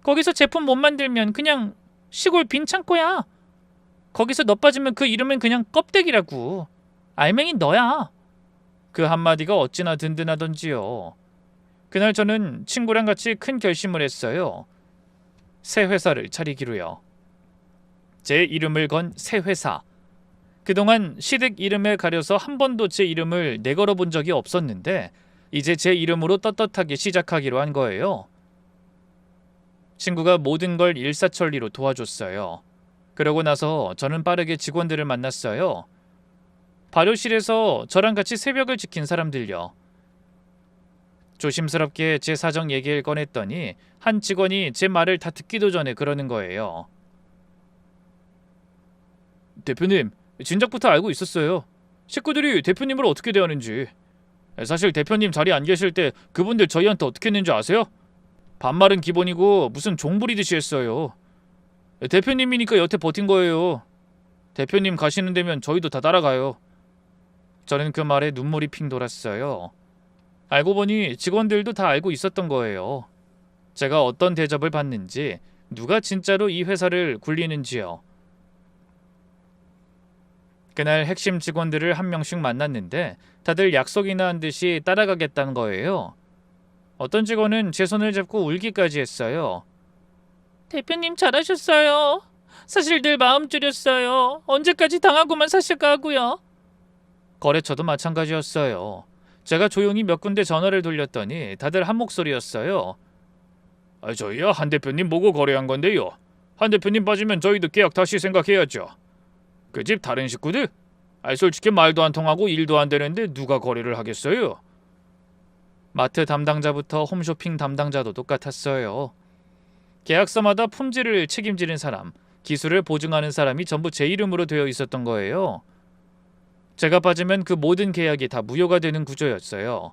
거기서 제품 못 만들면 그냥 시골 빈 창고야. 거기서 너 빠지면 그 이름은 그냥 껍데기라고. 알맹인 너야. 그 한마디가 어찌나 든든하던지요. 그날 저는 친구랑 같이 큰 결심을 했어요. 새 회사를 차리기로요. 제 이름을 건 새 회사. 그동안 시댁 이름에 가려서 한 번도 제 이름을 내걸어 본 적이 없었는데 이제 제 이름으로 떳떳하게 시작하기로 한 거예요. 친구가 모든 걸 일사천리로 도와줬어요. 그러고 나서 저는 빠르게 직원들을 만났어요. 발효실에서 저랑 같이 새벽을 지킨 사람들요. 조심스럽게 제 사정 얘기를 꺼냈더니 한 직원이 제 말을 다 듣기도 전에 그러는 거예요. 대표님, 진작부터 알고 있었어요. 식구들이 대표님을 어떻게 대하는지. 사실 대표님 자리에 안 계실 때 그분들 저희한테 어떻게 했는지 아세요? 반말은 기본이고 무슨 종 부리듯이 했어요. 대표님이니까 여태 버틴 거예요. 대표님 가시는 데면 저희도 다 따라가요. 저는 그 말에 눈물이 핑 돌았어요. 알고 보니 직원들도 다 알고 있었던 거예요. 제가 어떤 대접을 받는지, 누가 진짜로 이 회사를 굴리는지요. 그날 핵심 직원들을 한 명씩 만났는데 다들 약속이나 한 듯이 따라가겠다는 거예요. 어떤 직원은 제 손을 잡고 울기까지 했어요. 대표님 잘하셨어요. 사실 늘 마음 졸였어요. 언제까지 당하고만 사실까 하고요. 거래처도 마찬가지였어요. 제가 조용히 몇 군데 전화를 돌렸더니 다들 한 목소리였어요. 저희야 한 대표님 보고 거래한 건데요. 한 대표님 빠지면 저희도 계약 다시 생각해야죠. 그 집 다른 식구들? 솔직히 말도 안 통하고 일도 안 되는데 누가 거래를 하겠어요? 마트 담당자부터 홈쇼핑 담당자도 똑같았어요. 계약서마다 품질을 책임지는 사람, 기술을 보증하는 사람이 전부 제 이름으로 되어 있었던 거예요. 제가 빠지면 그 모든 계약이 다 무효가 되는 구조였어요.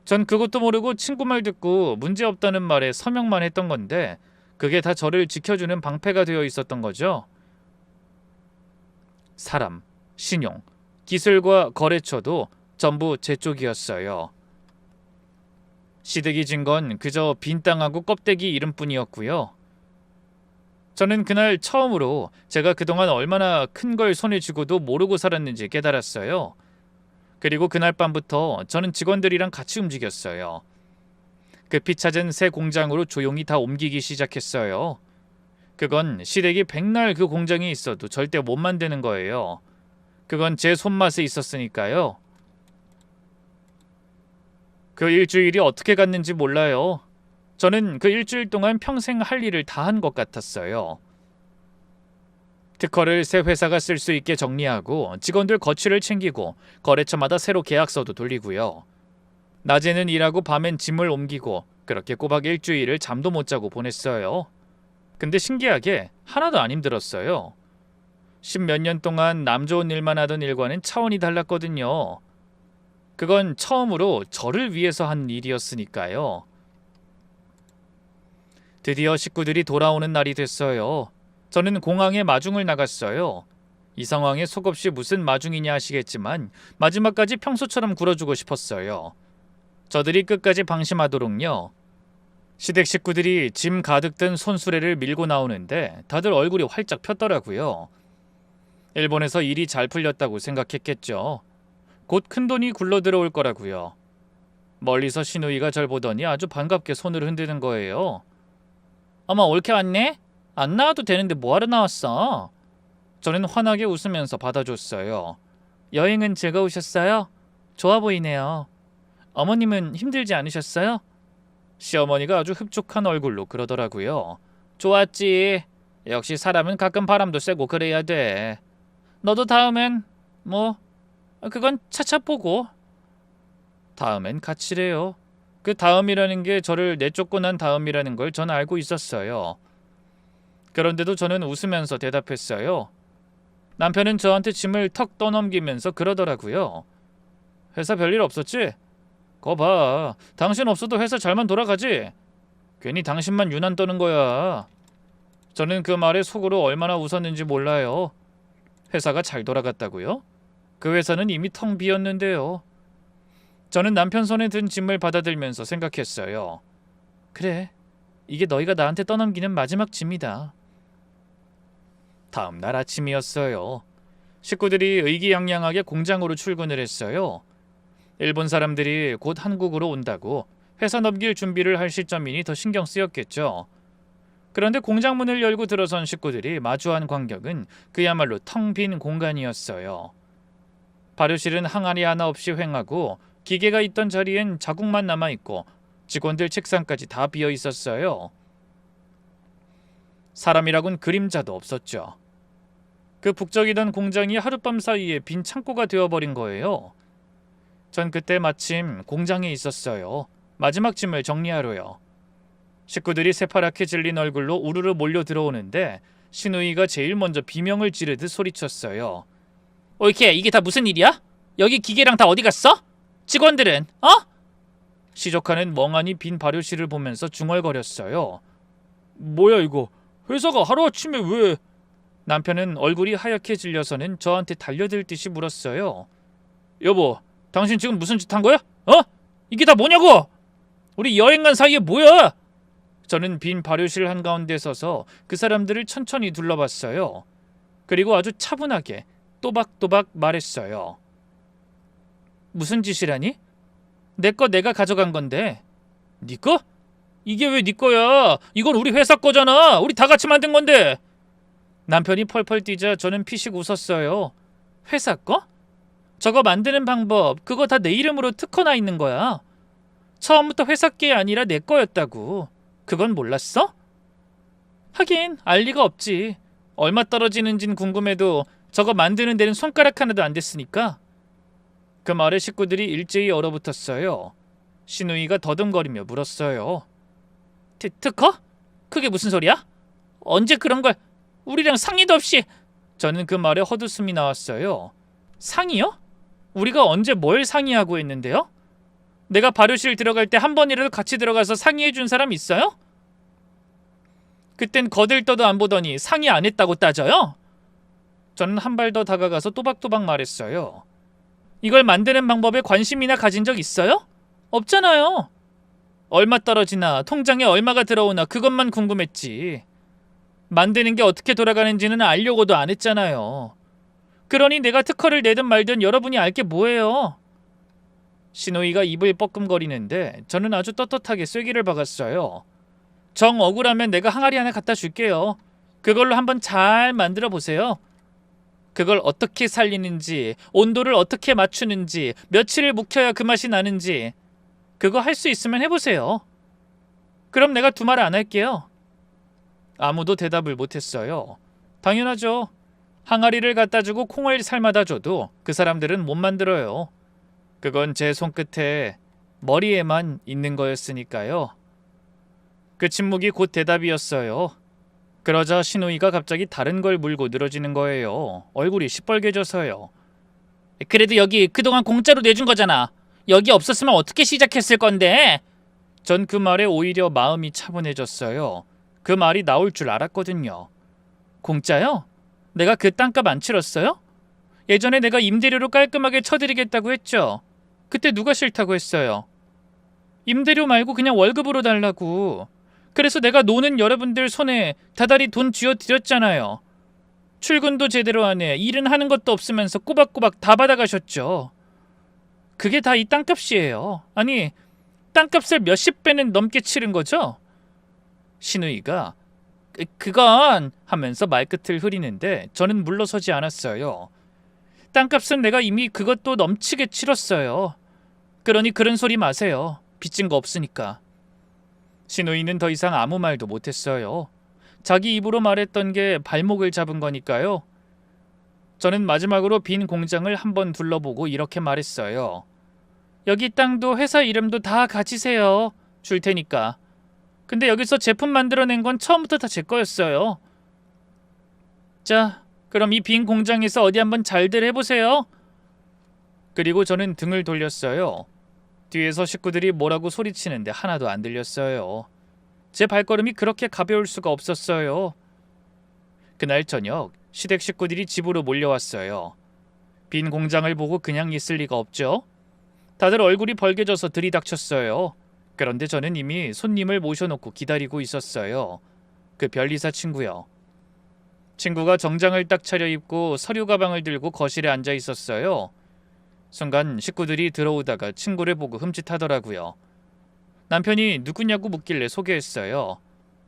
전 그것도 모르고 친구 말 듣고 문제없다는 말에 서명만 했던 건데 그게 다 저를 지켜주는 방패가 되어 있었던 거죠. 사람, 신용, 기술과 거래처도 전부 제 쪽이었어요. 시댁이 진 건 그저 빈 땅하고 껍데기 이름뿐이었고요. 저는 그날 처음으로 제가 그동안 얼마나 큰 걸 손에 쥐고도 모르고 살았는지 깨달았어요. 그리고 그날 밤부터 저는 직원들이랑 같이 움직였어요. 급히 찾은 새 공장으로 조용히 다 옮기기 시작했어요. 그건 시댁이 백날 그 공장에 있어도 절대 못 만드는 거예요. 그건 제 손맛에 있었으니까요. 그 일주일이 어떻게 갔는지 몰라요. 저는 그 일주일 동안 평생 할 일을 다 한 것 같았어요. 특허를 새 회사가 쓸 수 있게 정리하고 직원들 거취를 챙기고 거래처마다 새로 계약서도 돌리고요. 낮에는 일하고 밤엔 짐을 옮기고 그렇게 꼬박 일주일을 잠도 못 자고 보냈어요. 근데 신기하게 하나도 안 힘들었어요. 10몇 년 동안 남 좋은 일만 하던 일과는 차원이 달랐거든요. 그건 처음으로 저를 위해서 한 일이었으니까요. 드디어 식구들이 돌아오는 날이 됐어요. 저는 공항에 마중을 나갔어요. 이 상황에 속없이 무슨 마중이냐 하시겠지만 마지막까지 평소처럼 굴어주고 싶었어요. 저들이 끝까지 방심하도록요. 시댁 식구들이 짐 가득 든 손수레를 밀고 나오는데 다들 얼굴이 활짝 폈더라고요. 일본에서 일이 잘 풀렸다고 생각했겠죠. 곧 큰돈이 굴러들어올 거라고요. 멀리서 시누이가 절 보더니 아주 반갑게 손을 흔드는 거예요. 어머, 옳게 왔네? 안 나와도 되는데 뭐하러 나왔어? 저는 환하게 웃으면서 받아줬어요. 여행은 즐거우셨어요? 좋아 보이네요. 어머님은 힘들지 않으셨어요? 시어머니가 아주 흡족한 얼굴로 그러더라고요. 좋았지. 역시 사람은 가끔 바람도 쐬고 그래야 돼. 너도 다음엔 그건 차차 보고. 다음엔 같이래요. 그 다음이라는 게 저를 내쫓고 난 다음이라는 걸 전 알고 있었어요. 그런데도 저는 웃으면서 대답했어요. 남편은 저한테 짐을 턱 떠넘기면서 그러더라고요. 회사 별일 없었지? 거 봐. 당신 없어도 회사 잘만 돌아가지? 괜히 당신만 유난 떠는 거야. 저는 그 말에 속으로 얼마나 웃었는지 몰라요. 회사가 잘 돌아갔다고요? 그 회사는 이미 텅 비었는데요. 저는 남편 손에 든 짐을 받아들면서 생각했어요. 그래, 이게 너희가 나한테 떠넘기는 마지막 짐이다. 다음 날 아침이었어요. 식구들이 의기양양하게 공장으로 출근을 했어요. 일본 사람들이 곧 한국으로 온다고 회사 넘길 준비를 할 시점이니 더 신경 쓰였겠죠. 그런데 공장 문을 열고 들어선 식구들이 마주한 광경은 그야말로 텅 빈 공간이었어요. 발효실은 항아리 하나 없이 횡하고 기계가 있던 자리엔 자국만 남아있고 직원들 책상까지 다 비어 있었어요. 사람이라곤 그림자도 없었죠. 그 북적이던 공장이 하룻밤 사이에 빈 창고가 되어버린 거예요. 전 그때 마침 공장에 있었어요. 마지막 짐을 정리하러요. 식구들이 새파랗게 질린 얼굴로 우르르 몰려 들어오는데 시누이가 제일 먼저 비명을 지르듯 소리쳤어요. 이게 다 무슨 일이야? 여기 기계랑 다 어디 갔어? 직원들은 시조카는 멍하니 빈 발효실을 보면서 중얼거렸어요. 뭐야 이거? 회사가 하루아침에 왜... 남편은 얼굴이 하얗게 질려서는 저한테 달려들듯이 물었어요. 여보, 당신 지금 무슨 짓 한 거야? 이게 다 뭐냐고? 우리 여행 간 사이에 뭐야? 저는 빈 발효실 한가운데 서서 그 사람들을 천천히 둘러봤어요. 그리고 아주 차분하게 또박또박 말했어요. 무슨 짓이라니? 내 거 내가 가져간 건데. 네 거? 이게 왜 네 거야? 이건 우리 회사 거잖아. 우리 다 같이 만든 건데. 남편이 펄펄 뛰자 저는 피식 웃었어요. 회사 거? 저거 만드는 방법 그거 다 내 이름으로 특허나 있는 거야. 처음부터 회사 게 아니라 내 거였다고. 그건 몰랐어? 하긴 알 리가 없지. 얼마 떨어지는진 궁금해도 저거 만드는 데는 손가락 하나도 안 됐으니까. 그 말에 식구들이 일제히 얼어붙었어요. 시누이가 더듬거리며 물었어요. 특허? 그게 무슨 소리야? 언제 그런 걸 우리랑 상의도 없이... 저는 그 말에 헛웃음이 나왔어요. 상의요? 우리가 언제 뭘 상의하고 했는데요? 내가 발효실 들어갈 때 한 번이라도 같이 들어가서 상의해준 사람 있어요? 그땐 거들떠도 안 보더니 상의 안 했다고 따져요? 저는 한 발 더 다가가서 또박또박 말했어요. 이걸 만드는 방법에 관심이나 가진 적 있어요? 없잖아요. 얼마 떨어지나 통장에 얼마가 들어오나 그것만 궁금했지. 만드는 게 어떻게 돌아가는지는 알려고도 안 했잖아요. 그러니 내가 특허를 내든 말든 여러분이 알 게 뭐예요? 시노이가 입을 뻐끔거리는데 저는 아주 떳떳하게 쐐기를 박았어요. 정 억울하면 내가 항아리 하나 갖다 줄게요. 그걸로 한번 잘 만들어 보세요. 그걸 어떻게 살리는지, 온도를 어떻게 맞추는지, 며칠을 묵혀야 그 맛이 나는지 그거 할 수 있으면 해보세요. 그럼 내가 두 말 안 할게요. 아무도 대답을 못했어요. 당연하죠. 항아리를 갖다 주고 콩을 삶아다 줘도 그 사람들은 못 만들어요. 그건 제 손끝에 머리에만 있는 거였으니까요. 그 침묵이 곧 대답이었어요. 그러자 시누이가 갑자기 다른 걸 물고 늘어지는 거예요. 얼굴이 시뻘개져서요. 그래도 여기 그동안 공짜로 내준 거잖아. 여기 없었으면 어떻게 시작했을 건데? 전 그 말에 오히려 마음이 차분해졌어요. 그 말이 나올 줄 알았거든요. 공짜요? 내가 그 땅값 안 치렀어요? 예전에 내가 임대료로 깔끔하게 쳐드리겠다고 했죠. 그때 누가 싫다고 했어요? 임대료 말고 그냥 월급으로 달라고. 그래서 내가 노는 여러분들 손에 다달이 돈 쥐어드렸잖아요. 출근도 제대로 안 해. 일은 하는 것도 없으면서 꼬박꼬박 다 받아가셨죠. 그게 다 이 땅값이에요. 아니, 땅값을 몇십 배는 넘게 치른 거죠? 신우이가 그건 하면서 말끝을 흐리는데 저는 물러서지 않았어요. 땅값은 내가 이미 그것도 넘치게 치렀어요. 그러니 그런 소리 마세요. 빚진 거 없으니까. 신우이는 더 이상 아무 말도 못했어요. 자기 입으로 말했던 게 발목을 잡은 거니까요. 저는 마지막으로 빈 공장을 한번 둘러보고 이렇게 말했어요. 여기 땅도 회사 이름도 다 가지세요. 줄 테니까. 근데 여기서 제품 만들어낸 건 처음부터 다 제 거였어요. 자, 그럼 이 빈 공장에서 어디 한번 잘들 해보세요. 그리고 저는 등을 돌렸어요. 뒤에서 식구들이 뭐라고 소리치는데 하나도 안 들렸어요. 제 발걸음이 그렇게 가벼울 수가 없었어요. 그날 저녁 시댁 식구들이 집으로 몰려왔어요. 빈 공장을 보고 그냥 있을 리가 없죠. 다들 얼굴이 벌개져서 들이닥쳤어요. 그런데 저는 이미 손님을 모셔놓고 기다리고 있었어요. 그 변리사 친구요. 친구가 정장을 딱 차려입고 서류 가방을 들고 거실에 앉아 있었어요. 순간 식구들이 들어오다가 친구를 보고 흠칫하더라고요. 남편이 누구냐고 묻길래 소개했어요.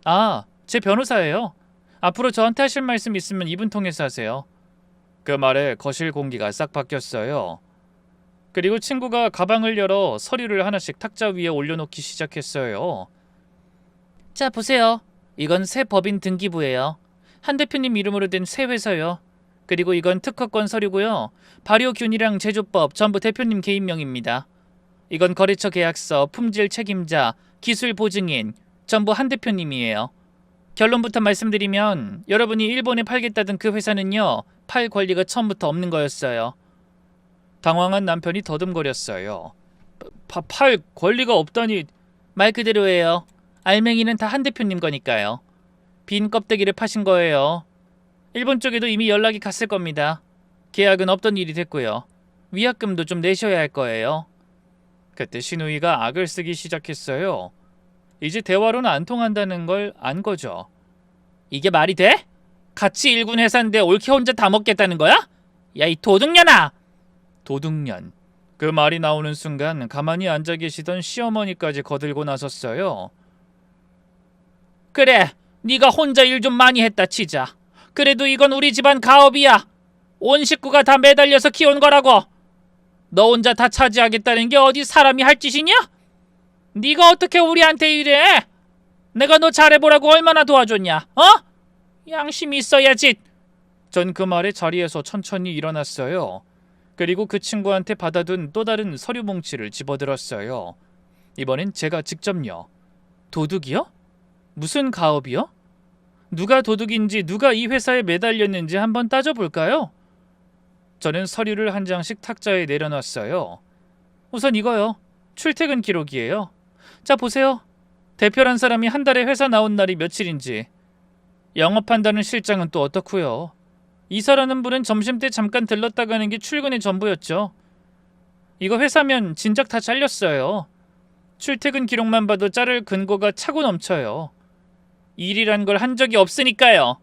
아, 제 변호사예요. 앞으로 저한테 하실 말씀 있으면 이분 통해서 하세요. 그 말에 거실 공기가 싹 바뀌었어요. 그리고 친구가 가방을 열어 서류를 하나씩 탁자 위에 올려놓기 시작했어요. 자, 보세요. 이건 새 법인 등기부예요. 한 대표님 이름으로 된 새 회사요. 그리고 이건 특허권 서류고요. 발효균이랑 제조법 전부 대표님 개인명입니다. 이건 거래처 계약서, 품질 책임자, 기술 보증인 전부 한 대표님이에요. 결론부터 말씀드리면 여러분이 일본에 팔겠다던 그 회사는요. 팔 권리가 처음부터 없는 거였어요. 당황한 남편이 더듬거렸어요. 팔 권리가 없다니. 말 그대로예요. 알맹이는 다 한 대표님 거니까요. 빈 껍데기를 파신 거예요. 일본 쪽에도 이미 연락이 갔을 겁니다. 계약은 없던 일이 됐고요. 위약금도 좀 내셔야 할 거예요. 그때 신우이가 악을 쓰기 시작했어요. 이제 대화로는 안 통한다는 걸 안 거죠. 이게 말이 돼? 같이 일군 회사인데 옳게 혼자 다 먹겠다는 거야? 야, 이 도둑년아! 도둑년. 그 말이 나오는 순간 가만히 앉아 계시던 시어머니까지 거들고 나섰어요. 그래, 네가 혼자 일 좀 많이 했다 치자. 그래도 이건 우리 집안 가업이야. 온 식구가 다 매달려서 키운 거라고. 너 혼자 다 차지하겠다는 게 어디 사람이 할 짓이냐? 네가 어떻게 우리한테 이래? 내가 너 잘해보라고 얼마나 도와줬냐? 어? 양심이 있어야지. 전 그 말에 자리에서 천천히 일어났어요. 그리고 그 친구한테 받아둔 또 다른 서류 뭉치를 집어들었어요. 이번엔 제가 직접요. 도둑이요? 무슨 가업이요? 누가 도둑인지 누가 이 회사에 매달렸는지 한번 따져볼까요? 저는 서류를 한 장씩 탁자에 내려놨어요. 우선 이거요. 출퇴근 기록이에요. 자, 보세요. 대표란 사람이 한 달에 회사 나온 날이 며칠인지. 영업한다는 실장은 또 어떻고요. 이사라는 분은 점심때 잠깐 들렀다 가는 게 출근의 전부였죠. 이거 회사면 진작 다 잘렸어요. 출퇴근 기록만 봐도 자를 근거가 차고 넘쳐요. 일이란 걸 한 적이 없으니까요.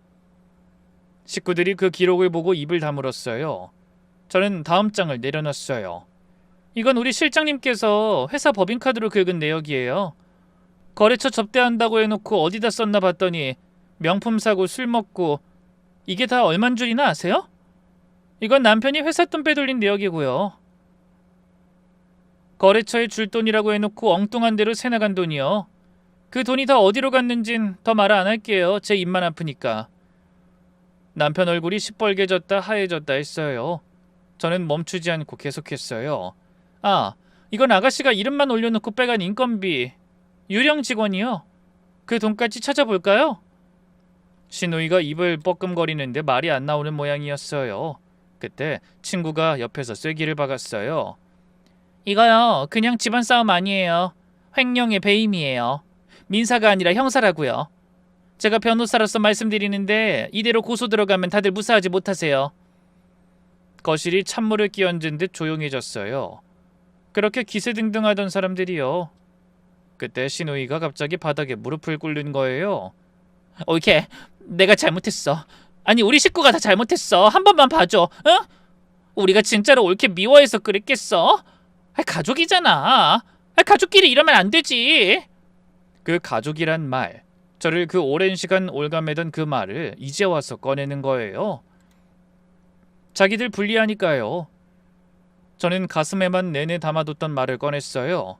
식구들이 그 기록을 보고 입을 다물었어요. 저는 다음 장을 내려놨어요. 이건 우리 실장님께서 회사 법인카드로 긁은 내역이에요. 거래처 접대한다고 해놓고 어디다 썼나 봤더니 명품 사고 술 먹고. 이게 다 얼만 줄이나 아세요? 이건 남편이 회사 돈 빼돌린 내역이고요. 거래처에 줄 돈이라고 해놓고 엉뚱한 데로 새나간 돈이요. 그 돈이 다 어디로 갔는진 더 말 안 할게요. 제 입만 아프니까. 남편 얼굴이 시뻘개졌다 하얘졌다 했어요. 저는 멈추지 않고 계속했어요. 아, 이건 아가씨가 이름만 올려놓고 빼간 인건비. 유령 직원이요. 그 돈까지 찾아볼까요? 신우이가 입을 뻐끔거리는데 말이 안 나오는 모양이었어요. 그때 친구가 옆에서 쐐기를 박았어요. 이거요, 그냥 집안 싸움 아니에요. 횡령의 배임이에요. 민사가 아니라 형사라고요. 제가 변호사로서 말씀드리는데 이대로 고소 들어가면 다들 무사하지 못하세요. 거실이 찬물을 끼얹은 듯 조용해졌어요. 그렇게 기세등등하던 사람들이요. 그때 신우이가 갑자기 바닥에 무릎을 꿇는 거예요. 옳게, 내가 잘못했어. 아니 우리 식구가 다 잘못했어. 한 번만 봐줘. 응? 우리가 진짜로 옳게 미워해서 그랬겠어? 가족이잖아. 가족끼리 이러면 안 되지. 그 가족이란 말, 저를 그 오랜 시간 올가매던 그 말을 이제 와서 꺼내는 거예요. 자기들 불리하니까요. 저는 가슴에만 내내 담아뒀던 말을 꺼냈어요.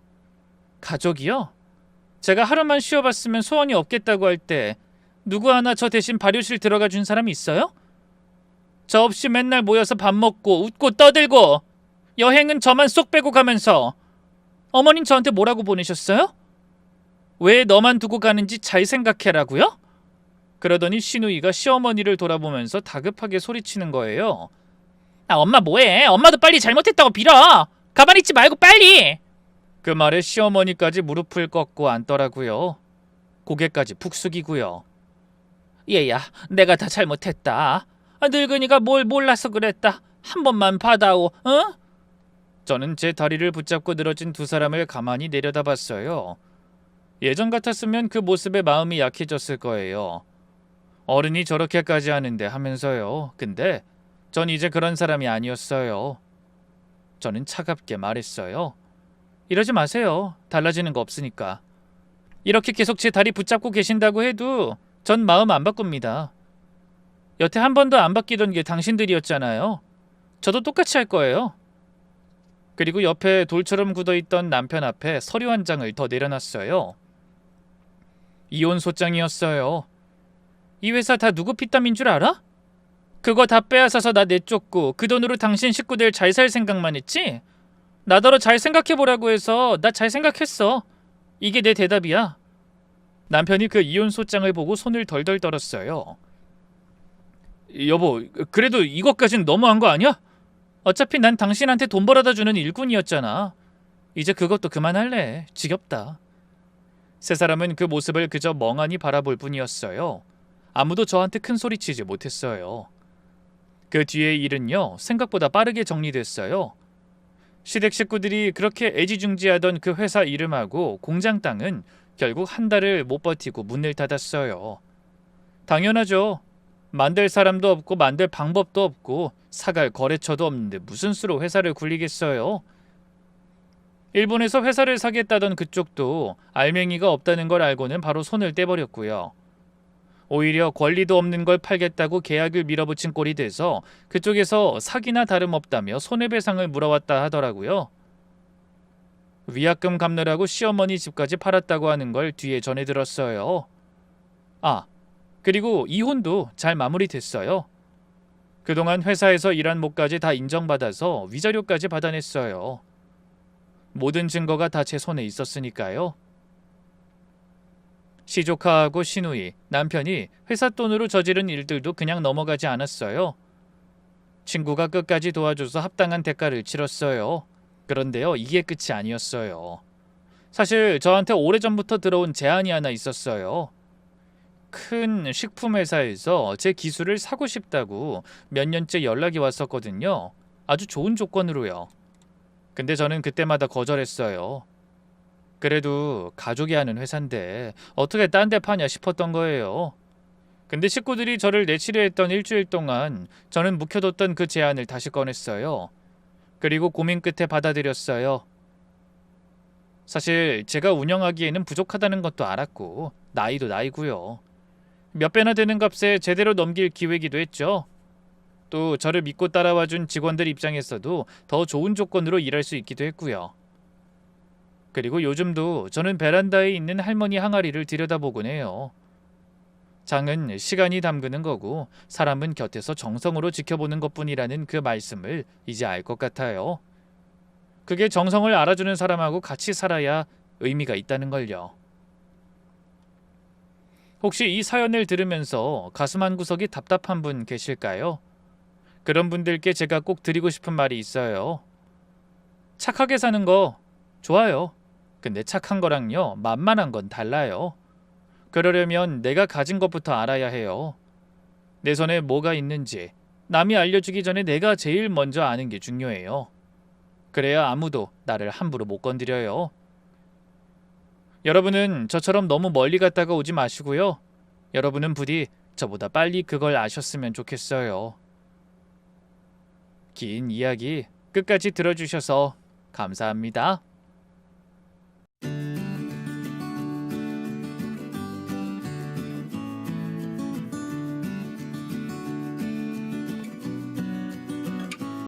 가족이요? 제가 하루만 쉬어봤으면 소원이 없겠다고 할 때 누구 하나 저 대신 발효실 들어가 준 사람이 있어요? 저 없이 맨날 모여서 밥 먹고 웃고 떠들고 여행은 저만 쏙 빼고 가면서 어머님 저한테 뭐라고 보내셨어요? 왜 너만 두고 가는지 잘 생각해라고요? 그러더니 시누이가 시어머니를 돌아보면서 다급하게 소리치는 거예요. 엄마 뭐해? 엄마도 빨리 잘못했다고 빌어. 가만히 있지 말고 빨리. 그 말에 시어머니까지 무릎을 꺾고 앉더라고요. 고개까지 푹 숙이고요. 얘야, 내가 다 잘못했다. 늙은이가 뭘 몰라서 그랬다. 한 번만 받아오. 응? 저는 제 다리를 붙잡고 늘어진 두 사람을 가만히 내려다봤어요. 예전 같았으면 그 모습에 마음이 약해졌을 거예요. 어른이 저렇게까지 하는데 하면서요. 근데 전 이제 그런 사람이 아니었어요. 저는 차갑게 말했어요. 이러지 마세요. 달라지는 거 없으니까. 이렇게 계속 제 다리 붙잡고 계신다고 해도 전 마음 안 바꿉니다. 여태 한 번도 안 바뀌던 게 당신들이었잖아요. 저도 똑같이 할 거예요. 그리고 옆에 돌처럼 굳어있던 남편 앞에 서류 한 장을 더 내려놨어요. 이혼 소장이었어요. 이 회사 다 누구 피땀인 줄 알아? 그거 다 빼앗아서 나 내쫓고 그 돈으로 당신 식구들 잘 살 생각만 했지? 나더러 잘 생각해보라고 해서 나 잘 생각했어. 이게 내 대답이야. 남편이 그 이혼 소장을 보고 손을 덜덜 떨었어요. 여보, 그래도 이것까진 너무한 거 아니야? 어차피 난 당신한테 돈 벌어다 주는 일꾼이었잖아. 이제 그것도 그만할래. 지겹다. 세 사람은 그 모습을 그저 멍하니 바라볼 뿐이었어요. 아무도 저한테 큰 소리치지 못했어요. 그 뒤의 일은요, 생각보다 빠르게 정리됐어요. 시댁 식구들이 그렇게 애지중지하던 그 회사 이름하고 공장 땅은 결국 한 달을 못 버티고 문을 닫았어요. 당연하죠. 만들 사람도 없고 만들 방법도 없고 사갈 거래처도 없는데 무슨 수로 회사를 굴리겠어요? 일본에서 회사를 사겠다던 그쪽도 알맹이가 없다는 걸 알고는 바로 손을 떼버렸고요. 오히려 권리도 없는 걸 팔겠다고 계약을 밀어붙인 꼴이 돼서 그쪽에서 사기나 다름없다며 손해배상을 물어왔다 하더라고요. 위약금 갚느라고 시어머니 집까지 팔았다고 하는 걸 뒤에 전해 들었어요. 아, 그리고 이혼도 잘 마무리됐어요. 그동안 회사에서 일한 목까지 다 인정받아서 위자료까지 받아냈어요. 모든 증거가 다 제 손에 있었으니까요. 시조카하고 시누이, 남편이 회사 돈으로 저지른 일들도 그냥 넘어가지 않았어요. 친구가 끝까지 도와줘서 합당한 대가를 치렀어요. 그런데요, 이게 끝이 아니었어요. 사실 저한테 오래전부터 들어온 제안이 하나 있었어요. 큰 식품 회사에서 제 기술을 사고 싶다고 몇 년째 연락이 왔었거든요. 아주 좋은 조건으로요. 근데 저는 그때마다 거절했어요. 그래도 가족이 하는 회사인데 어떻게 딴 데 파냐 싶었던 거예요. 근데 식구들이 저를 내치려 했던 일주일 동안 저는 묵혀뒀던 그 제안을 다시 꺼냈어요. 그리고 고민 끝에 받아들였어요. 사실 제가 운영하기에는 부족하다는 것도 알았고 나이도 나이고요. 몇 배나 되는 값에 제대로 넘길 기회이기도 했죠. 또 저를 믿고 따라와준 직원들 입장에서도 더 좋은 조건으로 일할 수 있기도 했고요. 그리고 요즘도 저는 베란다에 있는 할머니 항아리를 들여다보곤 해요. 장은 시간이 담그는 거고 사람은 곁에서 정성으로 지켜보는 것뿐이라는 그 말씀을 이제 알 것 같아요. 그게 정성을 알아주는 사람하고 같이 살아야 의미가 있다는 걸요. 혹시 이 사연을 들으면서 가슴 한구석이 답답한 분 계실까요? 그런 분들께 제가 꼭 드리고 싶은 말이 있어요. 착하게 사는 거 좋아요. 근데 착한 거랑요, 만만한 건 달라요. 그러려면 내가 가진 것부터 알아야 해요. 내 손에 뭐가 있는지 남이 알려주기 전에 내가 제일 먼저 아는 게 중요해요. 그래야 아무도 나를 함부로 못 건드려요. 여러분은 저처럼 너무 멀리 갔다가 오지 마시고요. 여러분은 부디 저보다 빨리 그걸 아셨으면 좋겠어요. 긴 이야기 끝까지 들어주셔서 감사합니다.